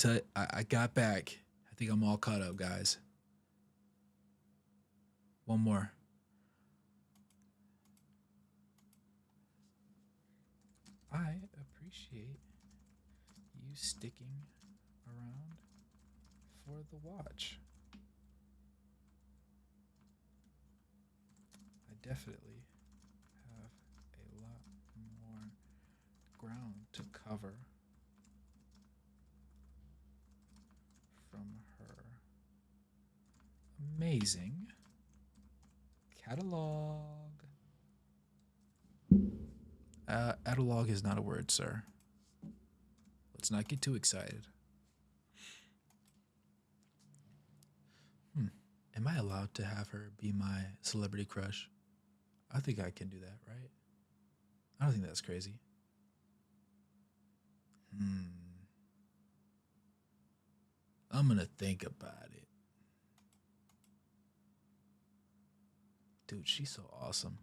got back. I think I'm all caught up, guys. One more. I appreciate you sticking around for the watch. I definitely have a lot more ground to cover from her amazing catalog. Catalog is not a word, sir. Let's not get too excited. Am I allowed to have her be my celebrity crush? I think I can do that, right? I don't think that's crazy. I'm gonna think about it. Dude, she's so awesome.